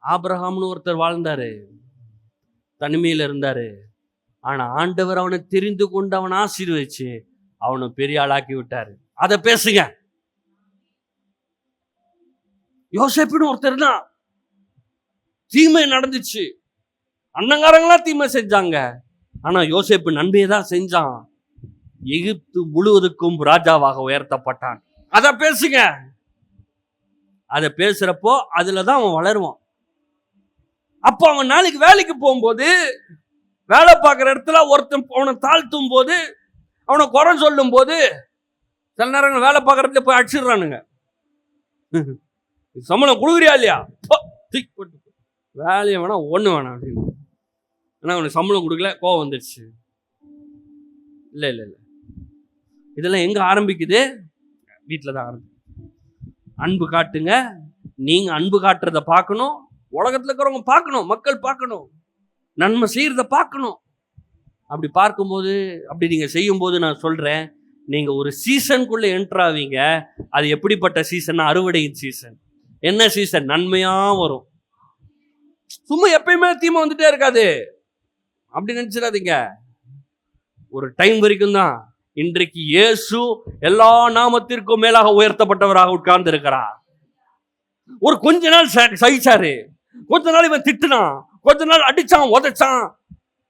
ஆபிரகாம்னு ஒருத்தர் வாழ்ந்தாரு, தனிமையில இருந்தாரு. ஆனா ஆண்டவர் அவனை தெரிந்து கொண்டு அவனை ஆசீர்வதிச்சு அவனை பெரிய ஆளாக்கி விட்டாரு. அதை பேசுங்க. யோசேப்புன்னு ஒருத்தர் தான், தீமை நடந்துச்சு, அண்ணங்காரங்களா தீமை செஞ்சாங்க, ஆனா யோசேப்பு நன்மையை தான் செஞ்சான். எகிப்து முழுவதுக்கும் ராஜாவாக உயர்த்தப்பட்டான். அதை பேசுங்க. அதை பேசுறப்போ அதுலதான் அவன் வளருவான். அப்போ அவன் நாளைக்கு வேலைக்கு போகும்போது, வேலை பார்க்குற இடத்துல ஒருத்தன் அவனை தாழ்த்தும் போது, அவனை குறை சொல்லும் போது, சில நேரங்கள் வேலை பார்க்குறதுல போய் அடிச்சிடுறானுங்க. சம்பளம் கொடுக்குறியா இல்லையா, வேலையை வேணா ஒண்ணு வேணாம் அப்படின்னு. ஆனால் அவனுக்கு சம்பளம் கொடுக்கல, கோவம் வந்துடுச்சு. இல்லை இல்லை இல்லை, இதெல்லாம் எங்கே ஆரம்பிக்குது? வீட்டில் தான் ஆரம்பிக்குது. அன்பு காட்டுங்க. நீங்கள் அன்பு காட்டுறத பார்க்கணும், உலகத்தில் இருக்கிறவங்க பார்க்கணும், மக்கள் பார்க்கணும், நன்மை செய்கிறத பார்க்கணும். அப்படி பார்க்கும்போது, அப்படி நீங்கள் செய்யும்போது நான் சொல்கிறேன், நீங்கள் ஒரு சீசனுக்குள்ளே என்ட்ரு ஆவீங்க. அது எப்படிப்பட்ட சீசன்? அறுவடையின் சீசன். என்ன சீசன்? நன்மையாக வரும். சும்மா எப்பயுமே தீமை வந்துட்டே இருக்காது, அப்படி நினச்சிடாதீங்க. ஒரு டைம் வரைக்கும் தான். இன்றைக்கு இயேசு எல்லா நாமத்திற்கும் மேலாக உயர்த்தப்பட்டவராக உட்கார்ந்து இருக்கிறார். ஒரு கொஞ்ச நாள் சகிச்சாரு, கொஞ்ச நாள் இவன் திட்டுனான், கொஞ்ச நாள் அடிச்சான், உதைச்சான்,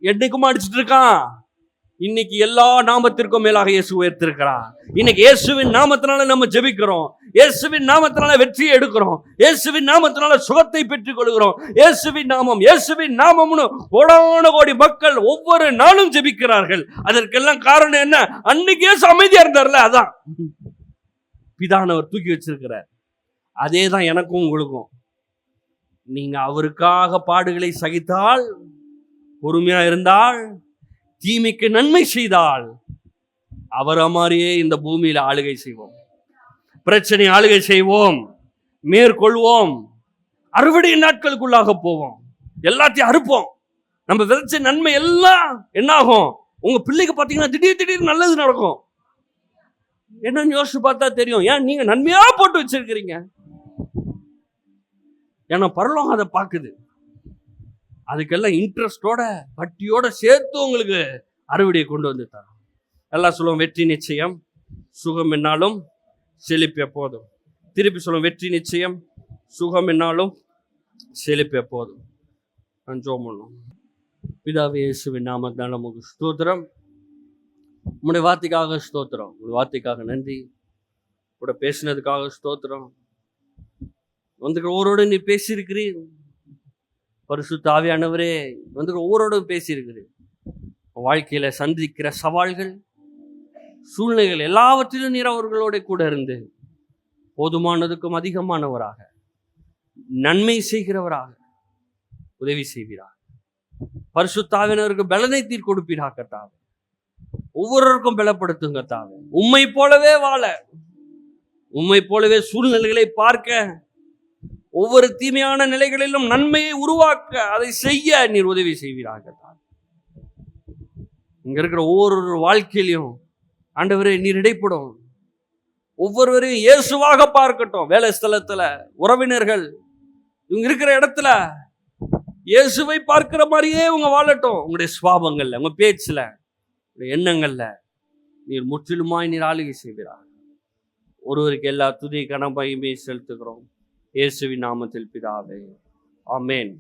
என்னைக்குமா அடிச்சுட்டு இருக்கான். இன்னைக்கு எல்லா நாமத்திற்கும் மேலாக இயேசு உயர்த்திருக்கிறார். இன்னைக்கு இயேசுவின் நாமத்தினால நம்ம ஜெபிக்கிறோம், இயேசுவின் நாமத்தினால வெற்றியை எடுக்கிறோம், இயேசுவின் நாமத்தினால சுகத்தை பெற்றுக் கொள்கிறோம். இயேசுவின் நாமம், இயேசுவின் நாமம்னு கோடான கோடி மக்கள் ஒவ்வொரு நாளும் ஜெபிக்கிறார்கள். அதற்கெல்லாம் காரணம் என்ன? அன்னைக்கு இயேசு அமைதியா இருந்தார்ல, அதான் பிதானவர் தூக்கி வச்சிருக்கிறார். அதே தான் எனக்கும் உங்களுக்கும். நீங்க அவருக்காக பாடுகளை சகித்தால், பொறுமையா இருந்தால், தீமைக்கு நன்மை செய்தால், அவரை மாதிரியே இந்த பூமியில ஆளுகை செய்வோம், பிரச்சனை ஆளுகை செய்வோம், மேற்கொள்வோம், அறுவடை நாட்களுக்குள்ளாக போவோம், எல்லாத்தையும் அறுப்போம். நம்ம விதைச்ச நன்மை எல்லாம் என்ன ஆகும்? உங்க பிள்ளைக்கு பார்த்தீங்கன்னா திடீர் நல்லது நடக்கும். என்னன்னு யோசிச்சு பார்த்தா தெரியும். ஏன் நீங்க நன்மையா போட்டு வச்சிருக்கிறீங்க? ஏன்னா பரலோகம் அதை பார்க்குது. அதுக்கெல்லாம் இன்ட்ரெஸ்டோட வட்டியோட சேர்த்து உங்களுக்கு அறுவடையை கொண்டு வந்து தரும். எல்லாம் சொல்லுவோம், வெற்றி நிச்சயம், சுகம் என்னாலும், செழிப்பு எப்போதும். திருப்பி சொல்லுவோம், வெற்றி நிச்சயம், சுகம் என்னாலும், செழிப்பு எப்போதும். நான் ஜெபம் பண்ணுவோம். பிதாவே இயேசுவின் நாமத்தினால நமக்கு ஸ்தோத்திரம். உங்களுடைய வார்த்தைக்காக ஸ்தோத்திரம், உங்களுடைய வார்த்தைக்காக நன்றி, கூட பேசினதுக்காக ஸ்தோத்திரம். வந்து ஒவ்வொருவரோடு நீ பேசியிருக்கிறீர் பரிசுத்த ஆவியானவரே. வந்து ஒவ்வொருவரோடு பேசியிருக்கிறீர். வாழ்க்கையில சந்திக்கிற சவால்கள், சூழ்நிலைகள் எல்லாவற்றிலும் நீர் அவர்களோட கூட இருந்து போதுமானதுக்கும் அதிகமானவராக, நன்மை செய்கிறவராக உதவி செய்வீராக. பரிசுத்த ஆவியானவருக்கு பலனை தீர் கொடுப்பீராக கர்த்தாவே. ஒவ்வொருவருக்கும் பலப்படுத்துங்க கர்த்தாவே. உம்மை போலவே வாழ, உம்மை போலவே சூழ்நிலைகளை பார்க்க, ஒவ்வொரு தீமையான நிலைகளிலும் நன்மையை உருவாக்க, அதை செய்ய நீர் உதவி செய்வீராக. இங்க இருக்கிற ஒவ்வொரு வாழ்க்கையிலையும் ஆண்டவரே நீர் இடைப்படும். ஒவ்வொருவரையும் இயேசுவாக பார்க்கட்டும். வேலை ஸ்தலத்துல, உறவினர்கள், இவங்க இருக்கிற இடத்துல இயேசுவை பார்க்கிற மாதிரியே உங்க வாழட்டும். உங்களுடைய சுவாபங்கள்ல, உங்க பேச்சுல, உங்களுடைய எண்ணங்கள்ல நீர் முற்றிலுமாய் நீர் ஆளுகை செய்வீராக. ஒருவருக்கு எல்லா துதி கனமையுமே செலுத்துகிறோம் இயேசுவின் நாமத்தில் பிதாவே, ஆமென்.